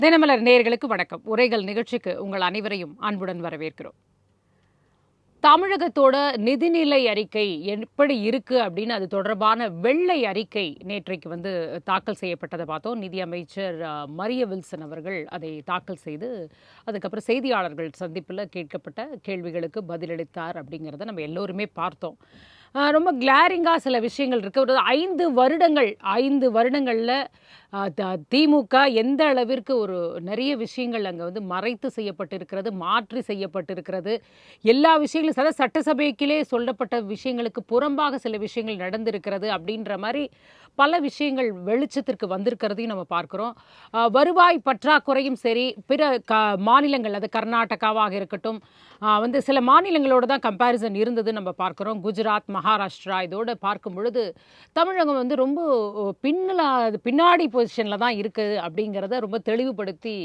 தினமலர் நேயர்களுக்கு வணக்கம். உரைகள் நிகழ்ச்சிக்கு உங்கள் அனைவரையும் அன்புடன் வரவேற்கிறோம். தமிழகத்தோட நிதிநிலை அறிக்கை எப்படி இருக்கு அப்படின்னு அது தொடர்பான வெள்ளை அறிக்கை நேற்றைக்கு தாக்கல் செய்யப்பட்டதை பார்த்தோம். நிதியமைச்சர் மரிய வில்சன் அவர்கள் அதை தாக்கல் செய்து அதுக்கப்புறம் செய்தியாளர்கள் சந்திப்பில் கேட்கப்பட்ட கேள்விகளுக்கு பதிலளித்தார் அப்படிங்கிறத நம்ம எல்லோருமே பார்த்தோம். ரொம்ப கிளாரிங்காக சில விஷயங்கள் இருக்குது. ஒரு 5 வருடங்களில் திமுக எந்த அளவிற்கு ஒரு நிறைய விஷயங்கள் அங்கே மறைத்து செய்யப்பட்டிருக்கிறது, மாற்றி செய்யப்பட்டிருக்கிறது. எல்லா விஷயங்களும் சட்டசபைக்கிலே சொல்லப்பட்ட விஷயங்களுக்கு புறம்பாக சில விஷயங்கள் நடந்திருக்கிறது அப்படின்ற மாதிரி பல விஷயங்கள் வெளிச்சத்திற்கு வந்திருக்கிறதையும் நம்ம பார்க்குறோம். வருவாய் பற்றாக்குறையும் சரி, பிற மாநிலங்கள், அது கர்நாடகாவாக இருக்கட்டும், சில மாநிலங்களோட தான் கம்பேரிசன் இருந்தது நம்ம பார்க்குறோம். குஜராத், மகாராஷ்டிரா இதோடு பார்க்கும் பொழுது தமிழகம் ரொம்ப பின்னாடி பொசிஷனில் தான் இருக்குது அப்படிங்கிறத ரொம்ப தெளிவுபடுத்தி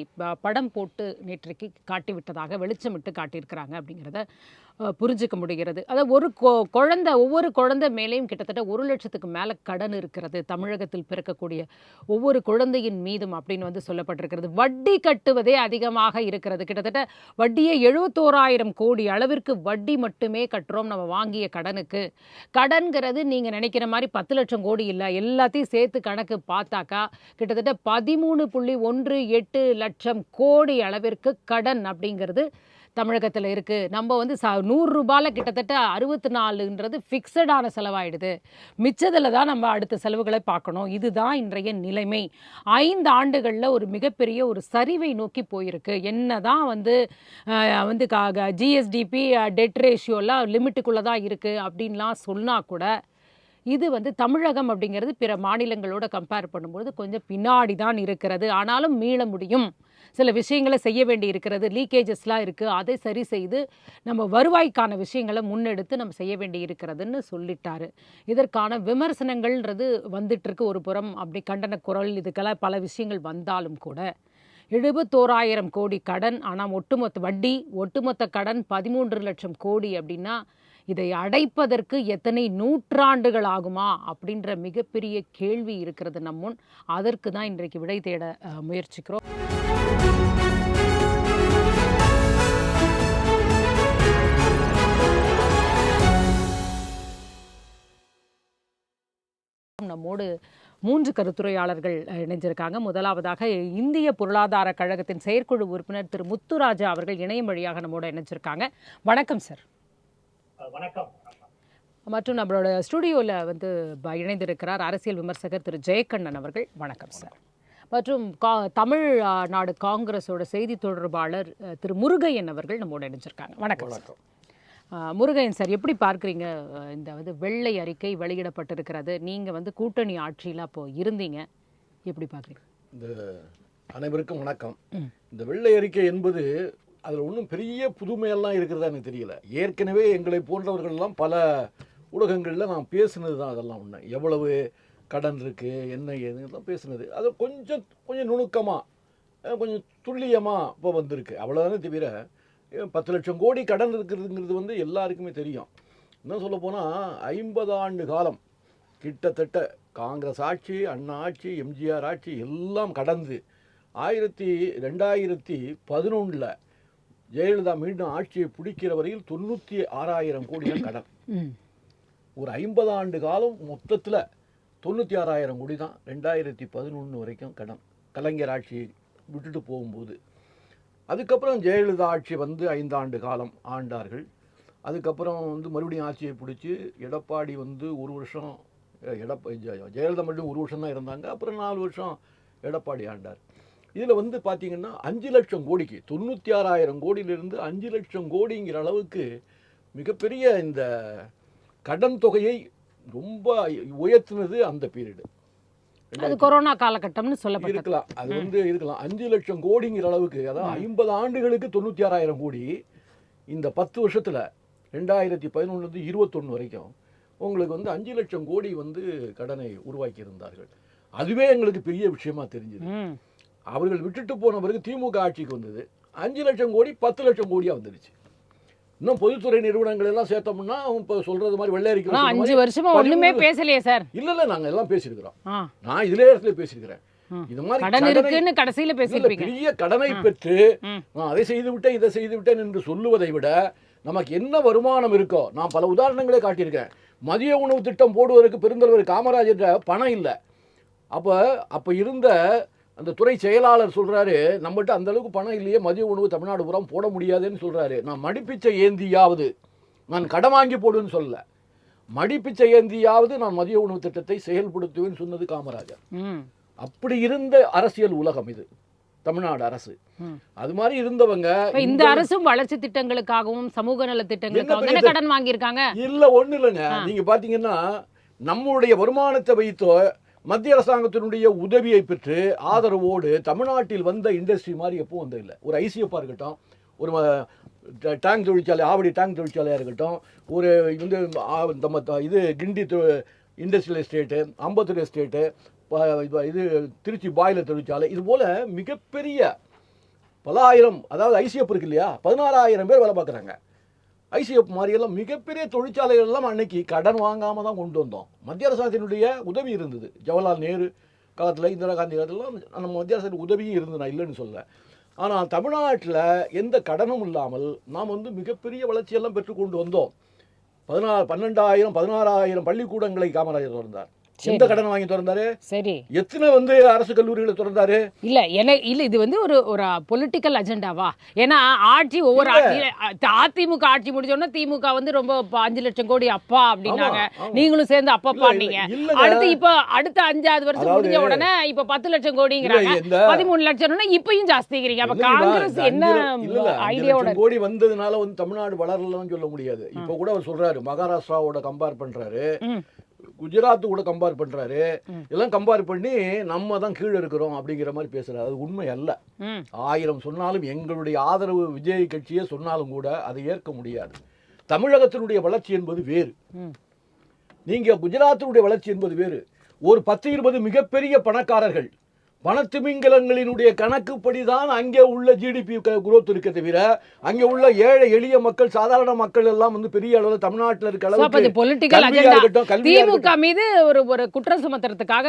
படம் போட்டு நேற்றைக்கு காட்டிவிட்டதாக வெளிச்சமிட்டு காட்டியிருக்கிறாங்க அப்படிங்கிறத புரிஞ்சிக்க முடிகிறது. அதாவது ஒவ்வொரு குழந்தை மேலேயும் கிட்டத்தட்ட 1 லட்சத்துக்கு மேலே கடன் இருக்கிறது தமிழகத்தில் பிறக்கக்கூடிய ஒவ்வொரு குழந்தையின் மீதும் அப்படின்னு சொல்லப்பட்டிருக்கிறது. வட்டி கட்டுவதே அதிகமாக இருக்கிறது. கிட்டத்தட்ட வட்டியை 71,000 கோடி அளவிற்கு வட்டி மட்டுமே கட்டுறோம் நம்ம வாங்கிய கடனுக்கு. கடன்கிறது நீங்கள் நினைக்கிற மாதிரி 10 லட்சம் கோடி இல்லை. எல்லாத்தையும் சேர்த்து கணக்கு பார்த்தாக்கா கிட்டத்தட்ட 13.18 லட்சம் கோடி அளவிற்கு கடன் அப்படிங்கிறது தமிழகத்தில் இருக்குது. நம்ம 100 ரூபாயில் கிட்டத்தட்ட 64ன்றது ஃபிக்ஸடான செலவாயிடுது. மிச்சத்தில் தான் நம்ம அடுத்த செலவுகளை பார்க்கணும். இதுதான் இன்றைய நிலைமை. 5 ஆண்டுகளில் ஒரு மிகப்பெரிய ஒரு சரிவை நோக்கி போயிருக்கு. என்ன தான் ஜிஎஸ்டிபி டெட் ரேஷியோலாம் லிமிட்டுக்குள்ளே தான் இருக்குது அப்படின்லாம் சொன்னால் கூட இது தமிழகம் அப்படிங்கிறது பிற மாநிலங்களோட கம்பேர் பண்ணும்போது கொஞ்சம் பின்னாடி தான் இருக்கிறது. ஆனாலும் மீள முடியும். சில விஷயங்களை செய்ய வேண்டி இருக்கிறது. லீக்கேஜஸ்லாம் இருக்குது. அதை சரி செய்து நம்ம வருவாய்க்கான விஷயங்களை முன்னெடுத்து நம்ம செய்ய வேண்டி இருக்கிறதுன்னு சொல்லிட்டாரு. இதற்கான விமர்சனங்கள்ன்றது வந்துட்டுருக்கு. ஒரு புறம் அப்படி கண்டன குரல் இதுக்கெல்லாம் பல விஷயங்கள் வந்தாலும் கூட 71,000 கோடி கடன், ஆனால் ஒட்டுமொத்த கடன் 13 லட்சம் கோடி அப்படின்னா இதை அடைப்பதற்கு எத்தனை நூற்றாண்டுகள் ஆகுமா அப்படின்ற மிகப்பெரிய கேள்வி இருக்கிறது நம் முன். அதற்கு தான் இன்றைக்கு விடை தேட முயற்சிக்கிறோம். நம்மோடு 3 கருத்துரையாளர்கள் இணைஞ்சிருக்காங்க. முதலாவதாக இந்திய பொருளாதார கழகத்தின் செயற்குழு உறுப்பினர் திரு முத்துராஜா அவர்கள் இணையம் வழியாக நம்மோட இணைஞ்சிருக்காங்க. வணக்கம் சார். வணக்கம். மற்றும் நம்மளோட ஸ்டுடியோவில் இணைந்திருக்கிறார் அரசியல் விமர்சகர் திரு ஜெயக்கண்ணன் அவர்கள். வணக்கம் சார். மற்றும் தமிழ்நாடு காங்கிரஸோட செய்தி தொடர்பாளர் திரு முருகையன் அவர்கள் நம்மோட இணைஞ்சிருக்காங்க. வணக்கம். வணக்கம் முருகையன் சார், எப்படி பார்க்குறீங்க இந்த வெள்ளை அறிக்கை வெளியிடப்பட்டிருக்கிறது? நீங்கள் கூட்டணி ஆட்சியில் அப்போ இருந்தீங்க, எப்படி பார்க்குறீங்க? இந்த அனைவருக்கும் வணக்கம். இந்த வெள்ளை அறிக்கை என்பது அதில் ஒன்றும் பெரிய புதுமையெல்லாம் இருக்கிறதா எனக்கு தெரியல. ஏற்கனவே எங்களை போன்றவர்கள்லாம் பல ஊடகங்களில் நான் பேசுனது தான். அதெல்லாம் ஒன்று எவ்வளவு கடன் இருக்குது என்ன ஏதுலாம் பேசுனது. அது கொஞ்சம் நுணுக்கமாக கொஞ்சம் துல்லியமாக இப்போ வந்திருக்கு. அவ்வளோதானே தவிர 10 லட்சம் கோடி கடன் இருக்கிறதுங்கிறது எல்லாருக்குமே தெரியும். இன்னும் சொல்ல போனால் 50 ஆண்டு காலம் கிட்டத்தட்ட காங்கிரஸ் ஆட்சி, அண்ணா ஆட்சி, எம்ஜிஆர் ஆட்சி எல்லாம் கடந்து 2011 ஜெயலலிதா மீண்டும் ஆட்சியை பிடிக்கிற வரையில் 96,000 கோடி தான் கடன். ஒரு 50 ஆண்டு காலம் மொத்தத்தில் 96,000 கோடி தான் 2011 வரைக்கும் கடன். கலைஞர் ஆட்சியை விட்டுட்டு போகும்போது அதுக்கப்புறம் ஜெயலலிதா ஆட்சி 5 ஆண்டு காலம் ஆண்டார்கள். அதுக்கப்புறம் மறுபடியும் ஆட்சியை பிடிச்சி எடப்பாடி 1 வருஷம், ஜெயலலிதா மட்டும் 1 வருஷம் தான் இருந்தாங்க. அப்புறம் 4 வருஷம் எடப்பாடி ஆண்டார். இதில் பார்த்தீங்கன்னா 5 லட்சம் கோடிக்கு 96,000 கோடியிலிருந்து 5 லட்சம் கோடிங்கிற அளவுக்கு மிகப்பெரிய இந்த கடன் தொகையை ரொம்ப உயர்த்தினது அந்த பீரியடு. அது கொரோனா காலகட்டம்னு சொல்லப்பட்டது. இருக்கலாம், அது இருக்கலாம். 5 லட்சம் கோடிங்கிற அளவுக்கு, அதாவது 50 ஆண்டுகளுக்கு 96,000 கோடி. இந்த 10 வருஷத்தில் 2011 21 வரைக்கும் உங்களுக்கு 5 லட்சம் கோடி கடனை உருவாக்கி இருந்தார்கள். அதுவே எங்களுக்கு பெரிய விஷயமா தெரிஞ்சது. அவர்கள் விட்டுட்டு போன பிறகு திமுக ஆட்சிக்கு வந்தது 5 லட்சம் கோடி 10 லட்சம் கோடியாக வந்துடுச்சு. இன்னும் பொதுத்துறை நிறுவனங்கள் எல்லாம் சேர்த்தோம்னா இப்போ சொல்றது மாதிரி வெள்ளை அறிக்கை 5 வருஷமா ஒண்ணுமே பேசலையே சார். இல்லை நாங்கள் எல்லாம் பேசியிருக்கிறோம். நான் இதிலே இடத்துல பேசியிருக்கிறேன். இது மாதிரி கடன் இருக்குன்னு கடைசியில பேசிருப்பீங்க. பெரிய கடனை பெற்று நான் அதை செய்து விட்டேன் இதை செய்து விட்டேன் என்று சொல்லுவதை விட நமக்கு என்ன வருமானம் இருக்கோ, நான் பல உதாரணங்களே காட்டியிருக்கேன். மதிய உணவு திட்டம் போடுவதற்கு பெருந்தலைவர் காமராஜர் பணம் இல்லை. அப்போ இருந்த அந்த துறை செயலாளர் சொல்றாரு, நம்மகிட்ட அந்த அளவுக்கு பணம் இல்லையே, மதிய உணவு தமிழ்நாடு புறம் போட முடியாதுன்னு சொல்றாரு. நான் மடிப்பிச்சை ஏந்தியாவது நான் கடன் வாங்கி போடுன்னு சொல்லல, மடிப்பிச்சை ஏந்தியாவது நான் மதிய உணவு திட்டத்தை செயல்படுத்துவேன்னு சொன்னது காமராஜர். அப்படி இருந்த அரசியல் உலகம் இது தமிழ்நாடு அரசு. அது மாதிரி இருந்தவங்க இந்த அரசும் வளர்ச்சி திட்டங்களுக்காகவும் சமூக நல திட்டங்களுக்காகவும் கடன் வாங்கியிருக்காங்க. இல்ல ஒண்ணு இல்லைங்க, நீங்க பாத்தீங்கன்னா நம்முடைய வருமானத்தை வைத்தோ மத்திய அரசாங்கத்தினுடைய உதவியை பெற்று ஆதரவோடு தமிழ்நாட்டில் வந்த இண்டஸ்ட்ரி மாதிரி எப்போ வந்ததில்லை. ஒரு ஐசிஎஃப்பாக இருக்கட்டும், ஒரு டேங்க் தொழிற்சாலை, ஆவடி டேங்க் தொழிற்சாலையாக இருக்கட்டும், ஒரு வந்து நம்ம இது கிண்டி இண்டஸ்ட்ரியல் எஸ்டேட்டு, அம்பத்தூர் எஸ்டேட்டு, இது திருச்சி பாய்லர் தொழிற்சாலை, இது போல் மிகப்பெரிய பல ஆயிரம், அதாவது ஐசிஎஃப் இருக்கு இல்லையா, 16,000 பேர் வேலை பார்க்குறாங்க. ஐசிஎஃப் மாதிரியெல்லாம் மிகப்பெரிய தொழிற்சாலைகள் எல்லாம் அன்னைக்கு கடன் வாங்காமல் தான் கொண்டு வந்தோம். மத்திய அரசாங்கத்தினுடைய உதவி இருந்தது. ஜவஹர்லால் நேரு காலத்தில், இந்திரா காந்தி காலத்திலாம் நம்ம மத்திய அரசாங்க உதவியும் இருந்தது, நான் இல்லைன்னு சொல்ல. ஆனால் தமிழ்நாட்டில் எந்த கடனும் இல்லாமல் நாம் வந்து மிகப்பெரிய வளர்ச்சியெல்லாம் பெற்றுக்கொண்டு வந்தோம். 12,000 16,000 பள்ளிக்கூடங்களை காமராஜர் திறந்தார். எந்த கடன் வாங்கி திறந்தாரு? சரி, எத்தனை வந்து அரசு கல்லூரிகளை திறந்தாரு? இல்ல இது வந்து ஒரு பொலிட்டிக்கல் அஜெண்டாவா? ஏன்னா ஆட்சி ஒவ்வொரு அதிமுக ஆட்சி முடிச்சோன்னா திமுக வந்து ரொம்ப 5 லட்சம் கோடி அப்பா அப்படின்னாங்க, நீங்களும் சேர்ந்து அப்பா பாடுனீங்க. அடுத்து இப்ப அடுத்த 5வது வருஷம் முடிஞ்ச உடனே இப்ப 10 லட்சம் கோடிங்கிறாங்க, 13 லட்சம் இப்பயும் ஜாஸ்திங்கிறீங்க. அப்ப காங்கிரஸ் என்ன ஐடியாவோட கோடி வந்ததுனால வந்து தமிழ்நாடு வளரலன்னு சொல்ல முடியாது. இப்ப கூட அவர் சொல்றாரு, மகாராஷ்டிராவோட கம்பேர் பண்றாரு, குஜராத்து கூட கம்பேர் பண்றாரு, எல்லாம் கம்பேர் பண்ணி நம்ம தான் கீழே இருக்கிறோம் அப்படிங்கிற மாதிரி பேசுறாரு. அது உண்மை அல்ல. 1000 சொன்னாலும், எங்களுடைய ஆதரவு விஜய் கட்சியே சொன்னாலும் கூட அதை ஏற்க முடியாது. தமிழகத்தினுடைய வளர்ச்சி என்பது வேறு, நீங்க குஜராத்தினுடைய வளர்ச்சி என்பது வேறு. ஒரு 10-20 மிகப்பெரிய பணக்காரர்கள், பணத்திமிங்கலங்களினுடைய கணக்குப்படிதான் அங்கே உள்ள ஜிடிபி குரோத் இருக்க தவிர அங்கே உள்ள ஏழை எளிய மக்கள், சாதாரண மக்கள் எல்லாம் வந்து பெரிய அளவில் தமிழ்நாட்டில் இருக்க அளவுக்கு பொலிட்டிக்கல் அஜெண்டா திமுக மீது ஒரு குற்றம் சுமத்துறதுக்காக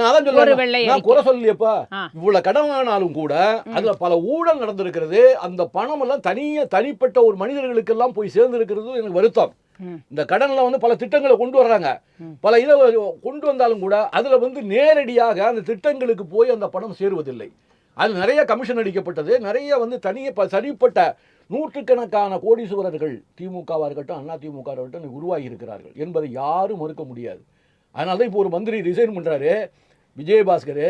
நான் குறை சொல்லலையப்பா. இவ்வளவு கடன் வாங்கினாலும் கூட அதுல பல ஊழல் நடந்திருக்கிறது. அந்த பணம் எல்லாம் தனிப்பட்ட ஒரு மனிதர்களுக்கு எல்லாம் போய் சேர்ந்து இருக்கிறது எனக்கு வருத்தம். இந்த கடன்ல வந்து பல திட்டங்களை கொண்டு வர்றாங்க, பல இதை கொண்டு வந்தாலும் கூட அதுல வந்து நேரடியாக அந்த திட்டங்களுக்கு போய் அந்த பணம் சேருவதில்லை. அது நிறைய கமிஷன் அடிக்கப்பட்டது, நிறைய வந்து தனிப்பட்ட நூற்றுக்கணக்கான கோடீஸ்வரர்கள் திமுகவா இருக்கட்டும் அதிமுக இருக்கட்டும் உருவாகி இருக்கிறார்கள் என்பதை யாரும் மறுக்க முடியாது. அதனாலதான் இப்போ ஒரு மந்திரி ரிசைன் பண்றாரு, விஜயபாஸ்கர்.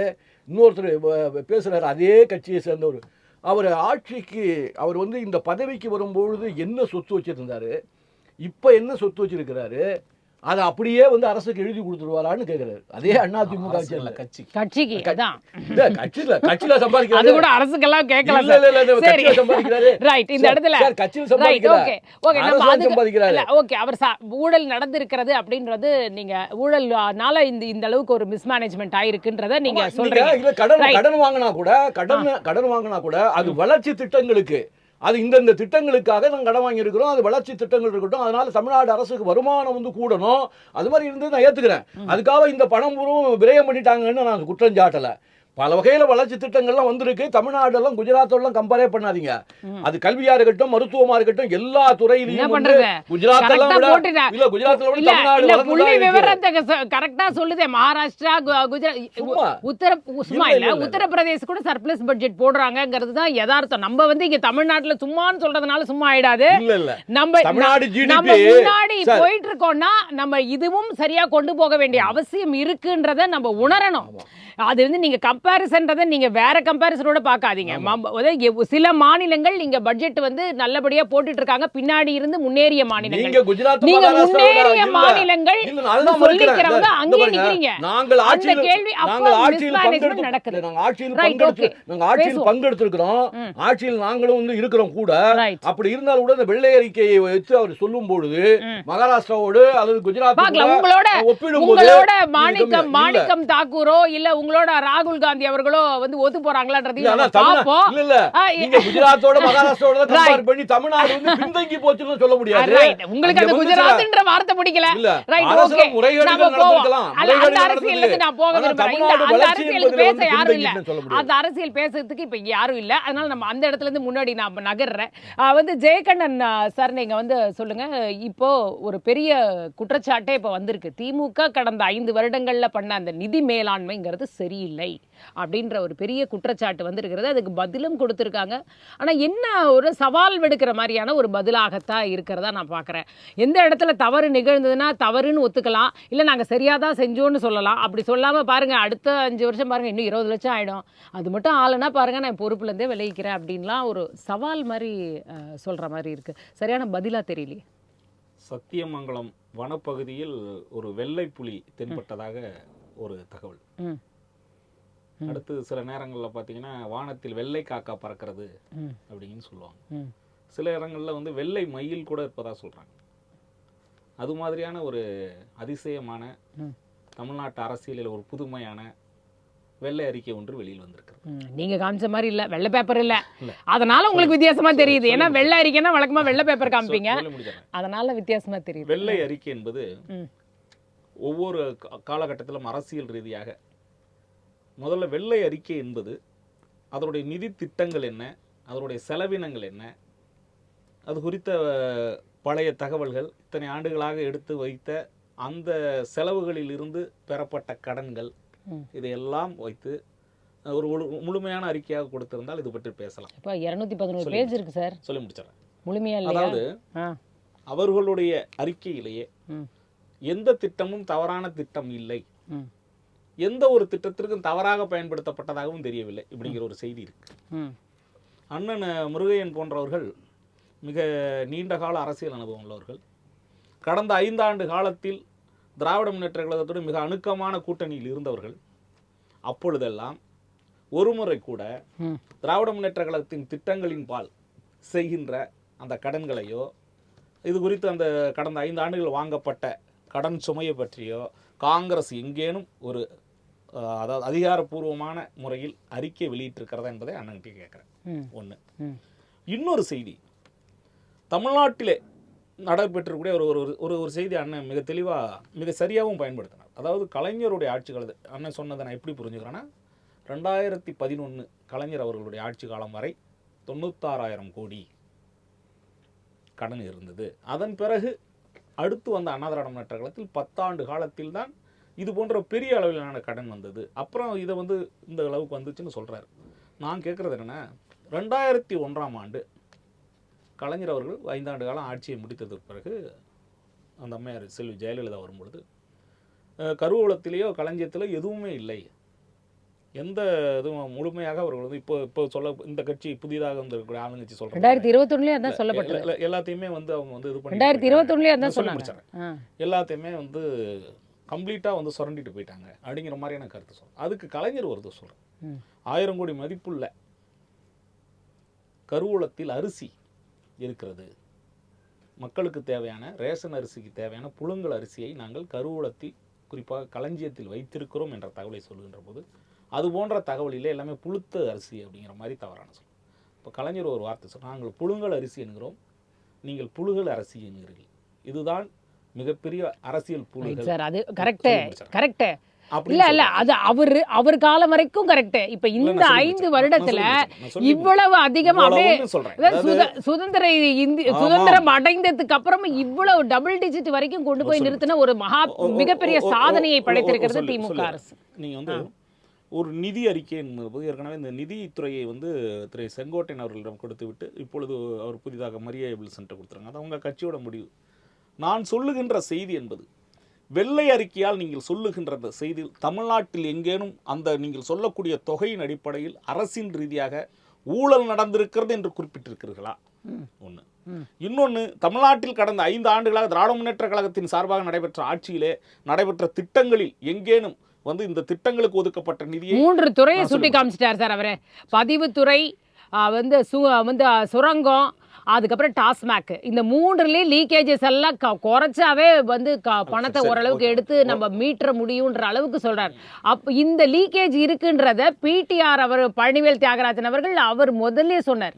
இன்னொருத்தர் பேசுறாரு, அதே கட்சியை சேர்ந்தவர். அவர் ஆட்சிக்கு அவர் வந்து இந்த பதவிக்கு வரும்பொழுது என்ன சொத்து வச்சிருந்தாரு, இப்ப என்ன சொத்து வச்சிருக்கிறாரு, அதை அப்படியே வந்து அரசுக்கு எழுதி கொடுத்துருவாரான்னு கேட்கிறாரு. அதே அதிமுக கட்சிக்கு கட்சியில சம்பாதிக்கிறாரு, அது கூட அரசுக்கெல்லாம் கேட்கல சம்பாதிக்கிறாரு. ரைட், இந்த இடத்துல கட்சியில சம்பாதிக்கிறாரு. ஓகே, அவர் ஊழல் நடந்திருக்கிறது அப்படின்றது, நீங்க ஊழல்னால இந்த அளவுக்கு ஒரு மிஸ்மேனேஜ்மெண்ட் ஆயிருக்குன்றத நீங்க சொல்றீங்க. கடன் வாங்கினா கூட அது வளர்ச்சி திட்டங்களுக்கு, அது இந்த திட்டங்களுக்காக நாங்கள் கடன் வாங்கியிருக்கிறோம், அது வளர்ச்சி திட்டங்கள் இருக்கட்டும், அதனால தமிழ்நாடு அரசுக்கு வருமானம் வந்து கூடணும், அது மாதிரி இருந்து நான் ஏற்றுக்கிறேன். அதுக்காக இந்த பணம் பூர்வம் விரயம் பண்ணிட்டாங்கன்னு நான் குற்றம் சாட்டலை. பல வகையில வளர்ச்சி திட்டங்கள்லாம் வந்திருக்கு. தமிழ்நாடெல்லாம் குஜராத்தோடலாம் கம்பேரே பண்ணாதீங்க. அது கல்வியா இருக்கட்டும், மருத்துவமா இருக்கட்டும், எல்லா துறையிலையும் கரெக்டா சொல்லுதே. மகாராஷ்டிரா, உத்தரப்பிரதேச கூட சர்ப்ளஸ் பட்ஜெட் போடுறாங்கிறது தான் யதார்த்தம். நம்ம வந்து இங்க தமிழ்நாட்டுல சும்மான்னு சொல்றதுனால சும்மா ஆயிடாது. நம்ம முன்னாடி போயிட்டு இருக்கோம்னா நம்ம இதுவும் சரியா கொண்டு போக வேண்டிய அவசியம் இருக்குன்றத நம்ம உணரணும். அது வந்து நீங்க கம்பேரிசன்றதை நீங்க வேற கம்பேரிசனோட பார்க்காதீங்க. சில மாநிலங்கள் நீங்க பட்ஜெட் வந்து நல்லபடியா போட்டுட்டு இருக்காங்க, பின்னாடி இருந்து முன்னேறிய மாநிலங்கள். நீங்க முன்னேறிய மாநிலங்கள் சொல்லிக்கிறவங்க அங்கே நிக்கிறீங்க. அந்த கேள்வி நடக்குது. நாங்க ஆட்சியில் பங்கெடுத்திருக்கிறோம், ஆட்சியில் நாங்களும் வந்து இருக்கிறோம் கூட. அப்படி இருந்தாலும் கூட இந்த வெள்ளை அறிக்கையை வச்சு அவர் சொல்லும் பொழுது மகாராஷ்டிராவோடு அல்லது குஜராத் உங்களோட மாணிக்கம் தாக்கூரோ இல்ல உங்களோட ராகுல் காந்தி அவர்களோ வந்து ஒத்து போறாங்களான்றதையும் இல்ல, நம்ம பார்ப்போம். இல்ல, இல்ல. நீங்க குஜராத்தோட மகாராஷ்டிராவோட தான் compare பண்ணி தமிழ்நாடு வந்து பின்தங்கி போச்சுன்னு சொல்ல முடியாது. Right. உங்களுக்கு அந்த அங்க வந்து குஜராத்ன்ற வார்த்தை பிடிக்கல. இல்ல, Right, அரசுல okay. முறைகேடுகள் நம்ம போவோம். நடந்திருக்கலாம். அல்ல, அந்த முறைகேடுகள் அரசியலுக்கு நான் போக நடந்திருக்கு. விரும்புறேன். ஆனா தமிழ்நாடு அந்த வளர்ச்சி அரசியலுக்கு என்பதுல பேச வந்து யாரும் இல்ல. பின்தங்கிட்டுன்னு சொல்ல முடியாது. அந்த அரசியல் பேசுறதுக்கு இப்ப யாரும் இல்ல. அதனால நம்ம அந்த இடத்துல இருந்து முன்னாடி நான் நகர்றேன். வந்து ஜெயகண்ணன் சார், நீங்க வந்து சொல்லுங்க. இப்போ ஒரு பெரிய குற்றச்சாட்டே இப்ப வந்திருக்கு. திமுக கடந்த 5 வருடங்கள்ல பண்ண அந்த நிதி மேலாண்மைங்கிறது சரியில்லை அப்படின்ற ஒரு பெரிய குற்றச்சாட்டு வந்திருக்கிறது. அதுக்கு பதிலும் கொடுத்திருக்காங்க. ஆனா என்ன ஒரு சவால் விடுக்கிற மாதிரியான ஒரு பதிலாகத்தான் இருக்கிறதா நான் பார்க்குறேன். எந்த இடத்துல தவறு நிகழ்ந்ததுன்னா தவறுன்னு ஒத்துக்கலாம், இல்லை நாங்கள் சரியாக தான் செஞ்சோன்னு சொல்லலாம். அப்படி சொல்லாமல் பாருங்கள், அடுத்த 5 வருஷம் பாருங்கள், இன்னும் 20 லட்சம் ஆகிடும், அது மட்டும் ஆளுனா பாருங்கள் நான் பொறுப்புலேருந்தே விளைவிக்கிறேன் அப்படின்லாம் ஒரு சவால் மாதிரி சொல்கிற மாதிரி இருக்குது. சரியான பதிலாக தெரியலையே. சத்தியமங்கலம் வனப்பகுதியில் ஒரு வெள்ளை புலி தென்பட்டதாக ஒரு தகவல். அடுத்து சில நேரங்களில் பார்த்தீங்கன்னா வானத்தில் வெள்ளை காக்கா பறக்கிறது அப்படின்னு சொல்லுவாங்க. சில இடங்களில் வந்து வெள்ளை மயில் கூட இருப்பதா சொல்கிறாங்க. அது மாதிரியான ஒரு அதிசயமான தமிழ்நாட்டு அரசியலில் ஒரு புதுமையான வெள்ளை அறிக்கை ஒன்று வெளியில் வந்திருக்கிறது. நீங்க காமிச்ச மாதிரி இல்ல, வெள்ளை பேப்பர் இல்ல, அதனால உங்களுக்கு வித்தியாசமா தெரியுது. ஏன்னா வெள்ளை அறிக்கைன்னா வழக்கமா வெள்ளை பேப்பர் காமிப்பீங்க, அதனால வித்தியாசமா தெரியுது. வெள்ளை அறிக்கை என்பது ஒவ்வொரு காலகட்டத்திலும் அரசியல் ரீதியாக முதல்ல வெள்ளை அறிக்கை என்பது அதனுடைய நிதி திட்டங்கள் என்ன, அதனுடைய செலவினங்கள் என்ன, அது குறித்த பழைய தகவல்கள், இத்தனை ஆண்டுகளாக எடுத்து வைத்த அந்த செலவுகளில் இருந்து பெறப்பட்ட கடன்கள், இதையெல்லாம் வைத்து ஒரு முழுமையான அறிக்கையாக கொடுத்திருந்தால் இது பற்றி பேசலாம். இப்போ 211 பேஜ் இருக்கு சார். சொல்லி முடிச்சிடறேன். முழுமையா இல்லையா? அதாவது அவர்களுடைய அறிக்கையிலேயே எந்த திட்டமும் தவறான திட்டம் இல்லை, எந்த ஒரு திட்டத்திற்கும் தவறாக பயன்படுத்தப்பட்டதாகவும் தெரியவில்லை இப்படிங்கிற ஒரு செய்தி இருக்கு. அண்ணன் முருகையன் போன்றவர்கள் மிக நீண்ட கால அரசியல் அனுபவம் உள்ளவர்கள். கடந்த 5 ஆண்டு காலத்தில் திராவிட முன்னேற்ற கழகத்தோடு மிக அணுக்கமான கூட்டணியில் இருந்தவர்கள். அப்பொழுதெல்லாம் ஒருமுறை கூட திராவிட முன்னேற்ற கழகத்தின் திட்டங்களின் பால் செய்கின்ற அந்த கடன்களையோ, இது குறித்து அந்த கடந்த 5 ஆண்டுகள் வாங்கப்பட்ட கடன் சுமையை பற்றியோ காங்கிரஸ் எங்கேனும் ஒரு அதாவது அதிகாரப்பூர்வமான முறையில் அறிக்கை வெளியிட்டிருக்கிறதா என்பதை அண்ணன்கிட்ட கேட்குறேன். ஒன்று. இன்னொரு செய்தி, தமிழ்நாட்டிலே நடைபெற்றக்கூடிய ஒரு செய்தி அண்ணன் மிக தெளிவாக மிக சரியாகவும் பயன்படுத்தினார். அதாவது கலைஞருடைய ஆட்சி காலத்து அண்ணன் சொன்னதை நான் எப்படி புரிஞ்சுக்கிறேன்னா, 2011 கலைஞர் அவர்களுடைய ஆட்சி காலம் வரை 96,000 கோடி கடன் இருந்தது. அதன் பிறகு அடுத்து வந்த அண்ணா திராவிட முன்னேற்ற கழகத்தில் 10 ஆண்டு காலத்தில் தான் இது போன்ற பெரிய அளவிலான கடன் வந்தது. அப்புறம் இதை வந்து இந்த அளவுக்கு வந்துச்சுன்னு சொல்கிறார். நான் கேட்குறது என்னென்னா, 2001ஆம் ஆண்டு கலைஞர் அவர்கள் 5 ஆண்டு காலம் ஆட்சியை முடித்ததற்கு பிறகு அந்த அம்மையார் செல்வி ஜெயலலிதா வரும்பொழுது கருவூலத்திலேயோ களஞ்சியத்திலோ எதுவுமே இல்லை, எந்த இதுவும் முழுமையாக அவர்கள் வந்து இப்போ சொல்ல இந்த கட்சி புதிதாக வந்திருக்கிற ஆளுங்கட்சி சொல்கிறாங்க 2021 அதான் சொல்லப்பட்டது. எல்லாத்தையுமே வந்து அவங்க வந்து இது பண்ணி 2021 அதான் சொல்லி முடிச்சாங்க. எல்லாத்தையுமே வந்து கம்ப்ளீட்டாக வந்து சுரண்டிட்டு போயிட்டாங்க அப்படிங்கிற மாதிரியான கருத்து சொல்கிறேன். அதுக்கு கலைஞர் ஒரு இது சொல்கிறேன், 1000 கோடி மதிப்புள்ள கருவூலத்தில் அரிசி இருக்கிறது, மக்களுக்கு தேவையான ரேஷன் அரிசிக்கு தேவையான புழுங்கல் அரிசியை நாங்கள் கருவூலத்தில் குறிப்பாக களஞ்சியத்தில் வைத்திருக்கிறோம் என்ற தகவலை சொல்லுகின்ற போது அது போன்ற தகவலிலே எல்லாமே புழுத்த அரிசி அப்படிங்கிற மாதிரி தவறான சொல்லும். இப்போ கலைஞர் ஒரு வார்த்தை சொல்கிறோம், நாங்கள் புழுங்கல் அரிசி என்கிறோம், நீங்கள் புழுகல் அரிசி என்கிறீர்கள், இதுதான் மிகப்பெரிய அரசியல் புழுகல் சார். அது கரெக்ட் கரெக்ட் இல்ல இல்ல, அது அவர் காலம் வரைக்கும் கரெக்ட். இப்ப இந்த 5 வருடத்துல இவ்வளவு அதிகமா சுதந்திரம் அடைந்ததுக்கு அப்புறம் இவ்வளவு டபுள் டிஜிட் வரைக்கும் கொண்டு போய் நிறுத்தின ஒரு மிகப்பெரிய சாதனையை படைத்திருக்கிறது திமுக அரசு. நீங்க வந்து ஒரு நிதி அறிக்கை என்பது ஏற்கனவே இந்த நிதித்துறையை வந்து திரு செங்கோட்டையன் அவர்களிடம் கொடுத்து விட்டு இப்பொழுது அவர் புதிதாக மரியா வில்சன்ட்ட கொடுத்துருங்க. அது அவங்க கட்சியோட முடிவு. நான் சொல்லுகின்ற செய்தி என்பது வெள்ளை அறிக்கையால் நீங்கள் சொல்லுகின்ற அந்த செய்தி தமிழ்நாட்டில் எங்கேனும் அந்த நீங்கள் சொல்லக்கூடிய தொகையின் அடிப்படையில் அரசின் ரீதியாக ஊழல் நடந்திருக்கிறது என்று குறிப்பிட்டிருக்கிறீர்களா? ஒன்று. இன்னொன்று, தமிழ்நாட்டில் கடந்த 5 ஆண்டுகளாக திராவிட முன்னேற்ற கழகத்தின் சார்பாக நடைபெற்ற ஆட்சியிலே நடைபெற்ற திட்டங்களில் எங்கேனும் வந்து இந்த திட்டங்களுக்கு ஒதுக்கப்பட்ட நிதியை 3 துறையை சுட்டி காமிச்சிட்டார் சார் அவரே. பதிவுத்துறை, வந்து சுரங்கம், அதுக்கப்புறம் டாஸ்மாக், இந்த 3லயே லீக்கேஜஸ் எல்லாம் குறைச்சாவே வந்து பணத்தை ஓரளவுக்கு எடுத்து நம்ம மீட்டர முடியுன்ற அளவுக்கு சொல்றாரு. அப்ப இந்த லீக்கேஜ் இருக்குன்றத பிடிஆர் அவர் பழனிவேல் தியாகராஜன் அவர்கள் அவர் முதல்ல சொன்னார்.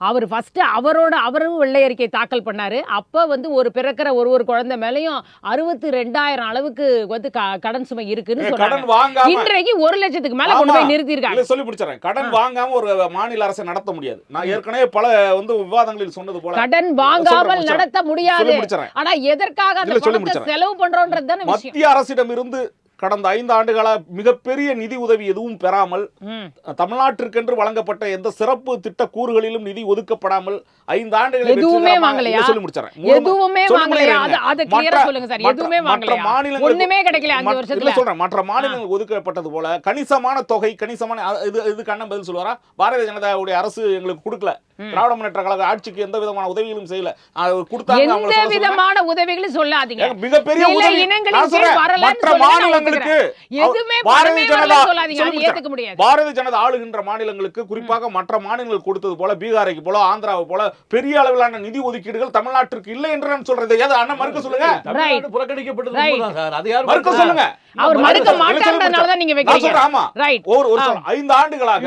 அவர் ஃபர்ஸ்ட் அவரும் வெள்ளை அறிக்கை தாக்கல் பண்ணாரு. அப்ப வந்து பிறக்கிற ஒரு குழந்தை மேலயும் 62,000 அளவுக்கு வந்து கடன் சுமை இருக்குன்னு சொன்னாங்க. இன்றைக்கு 1,00,000க்கு மேல கொண்டு போய் நிறுத்திருக்காங்க. சொல்லி பிடிச்சறேன். கடன் வாங்காம ஒரு மாநில அரசு நடத்த முடியாது. நான் ஏற்கனவே பல வந்து விவாதங்களில் சொன்னது போல கடன் வாங்காமல் நடத்த முடியாது. ஆனா எதற்காக அந்த பணத்தை செலவு பண்றோம்ன்றது தான விஷயம். மத்திய அரசிடம் இருந்து கடந்த 5 ஆண்டுகளா மிகப்பெரிய நிதி உதவி எதுவும் பெறாமல், தமிழ்நாட்டிற்கென்று வழங்கப்பட்ட எந்த சிறப்பு திட்ட கூறுகளிலும் நிதி ஒதுக்கப்படாமல் 5 ஆண்டுகளை எதுவுமே வாங்கலையா? சொல்லி முடிச்சறேன். எதுவுமே வாங்கலையா? அது கிளியரா சொல்லுங்க சார். எதுவுமே வாங்கலையா? ஒண்ணுமே கிடைக்கல 5 வருஷத்துல. சொல்றேன், மற்ற மாநிலங்களுக்கு ஒதுக்கப்பட்டது போல கணிசமான தொகை, கணிசமான இது கண்ணன் பதில் சொல்லுவாரா? பாரதிய ஜனதாவுடைய அரசு எங்களுக்கு கொடுக்கல, திராவிட முன்னேற்ற கழக ஆட்சிக்கு எந்த விதமான உதவிகளும் செய்யல, கொடுத்தாங்க. எந்த விதமான உதவிகளும் சொல்லாதீங்க. மிகப்பெரிய உதவி மற்ற மாநிலங்களுக்கு பாரதிய ஜனதா ஆளுகின்ற மாநிலங்களுக்கு, குறிப்பாக மற்ற மாநிலங்களுக்கு கொடுத்தது போல, பீகாரைக்கு போல, ஆந்திராவை போல பெரிய அளவிலான நிதி ஒதுக்கீடுகள் தமிழ்நாட்டிற்கு இல்லை என்று நான் சொல்றது. அண்ணா மறுக்க சொல்லுங்க. மறுக்க சொல்லுங்க. அவர் மறுக்க மாட்டாங்கன்றதால நீங்க வைக்கிறீங்க. ஆமா, ஒரு 5 ஆண்டுகளாக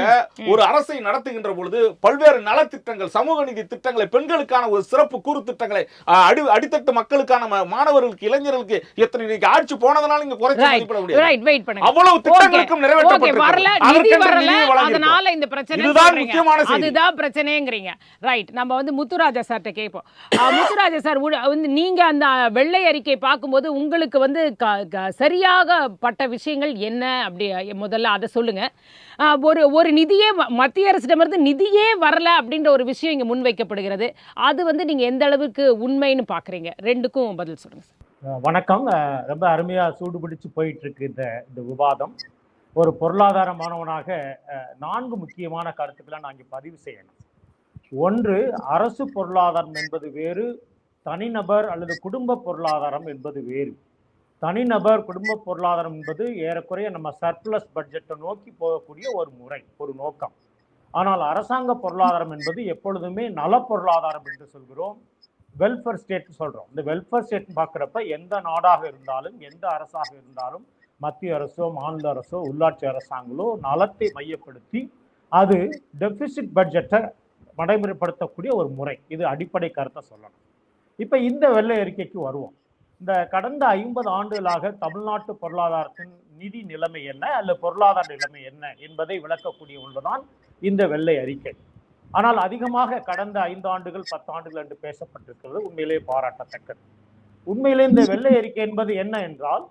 ஒரு அரசை நடத்துகின்ற பொழுது பல்வேறு நலத்திட்டங்கள், சமூக நீதி திட்டங்களை, பெண்களுக்கான ஒரு சிறப்பு கூறு திட்டங்களை, அடித்தட்டு மக்களுக்கான மாணவர்களுக்கு, இளைஞர்களுக்கு எத்தனை ஆட்சி போனதனால நீங்க குறைச்சு மதிப்பிட முடியாது. அவ்வளவு திட்டங்களுக்கும் அதனால இந்த பிரச்சனை, அதுதான் பிரச்சனைங்கிறீங்க. ரைட். நம்ம வந்து முத்துராஜா சார்ட்ட கேட்போம். முத்துராஜா சார், நீங்க அந்த வெள்ளை அறிக்கை பார்க்கும்போது உங்களுக்கு வந்து சரியாக பட்ட விஷயங்கள் என்ன, அப்படி முதல்ல அதை சொல்லுங்க. ஒரு நிதியே மத்திய அரசிடமிருந்து நிதியே வரல அப்படின்ற ஒரு விஷயம் இங்க முன்வைக்கப்படுகிறது. அது வந்து நீங்க எந்த அளவுக்கு உண்மைன்னு பாக்குறீங்க? ரெண்டுக்கும் பதில் சொல்லுங்க சார். வணக்கம். ரொம்ப அருமையா சூடு பிடிச்சு போயிட்டு இருக்கு இந்த விவாதம். ஒரு பொருளாதார மாணவனாக 4 முக்கியமான கருத்துக்களை நான் இங்கே பதிவு செய்யணும். ஒன்று, அரசு பொருளாதாரம் என்பது வேறு, தனிநபர் அல்லது குடும்ப பொருளாதாரம் என்பது வேறு. தனிநபர் குடும்ப பொருளாதாரம் என்பது ஏறக்குறைய நம்ம சர்ப்ளஸ் பட்ஜெட்டை நோக்கி போகக்கூடிய ஒரு முறை, ஒரு நோக்கம். ஆனால் அரசாங்க பொருளாதாரம் என்பது எப்பொழுதுமே நல பொருளாதாரம் என்று சொல்கிறோம், வெல்ஃபேர் ஸ்டேட் சொல்றோம். இந்த வெல்ஃபேர் ஸ்டேட் பார்க்குறப்ப எந்த நாடாக இருந்தாலும், எந்த அரசாக இருந்தாலும், மத்திய அரசோ மாநில அரசோ உள்ளாட்சி அரசாங்களோ நலத்தை மையப்படுத்தி அது டெபிசிட் பட்ஜெட்டை நடைமுறைப்படுத்தக்கூடிய ஒரு முறை. இது அடிப்படை கருத்தை சொல்லணும். இப்போ இந்த வெள்ளை அறிக்கைக்கு வருவோம். இந்த கடந்த 50 ஆண்டுகளாக தமிழ்நாட்டு பொருளாதாரத்தின் நிதி நிலைமை என்ன அல்லது பொருளாதார நிலைமை என்ன என்பதை விளக்கக்கூடிய ஒன்றுதான் இந்த வெள்ளை அறிக்கை. ஆனால் அதிகமாக கடந்த 5 ஆண்டுகள் 10 ஆண்டுகள் என்று பேசப்பட்டிருக்கிறது. உண்மையிலே பாராட்டத்தக்கது. உண்மையிலே இந்த வெள்ளை அறிக்கை என்பது என்ன என்றால்,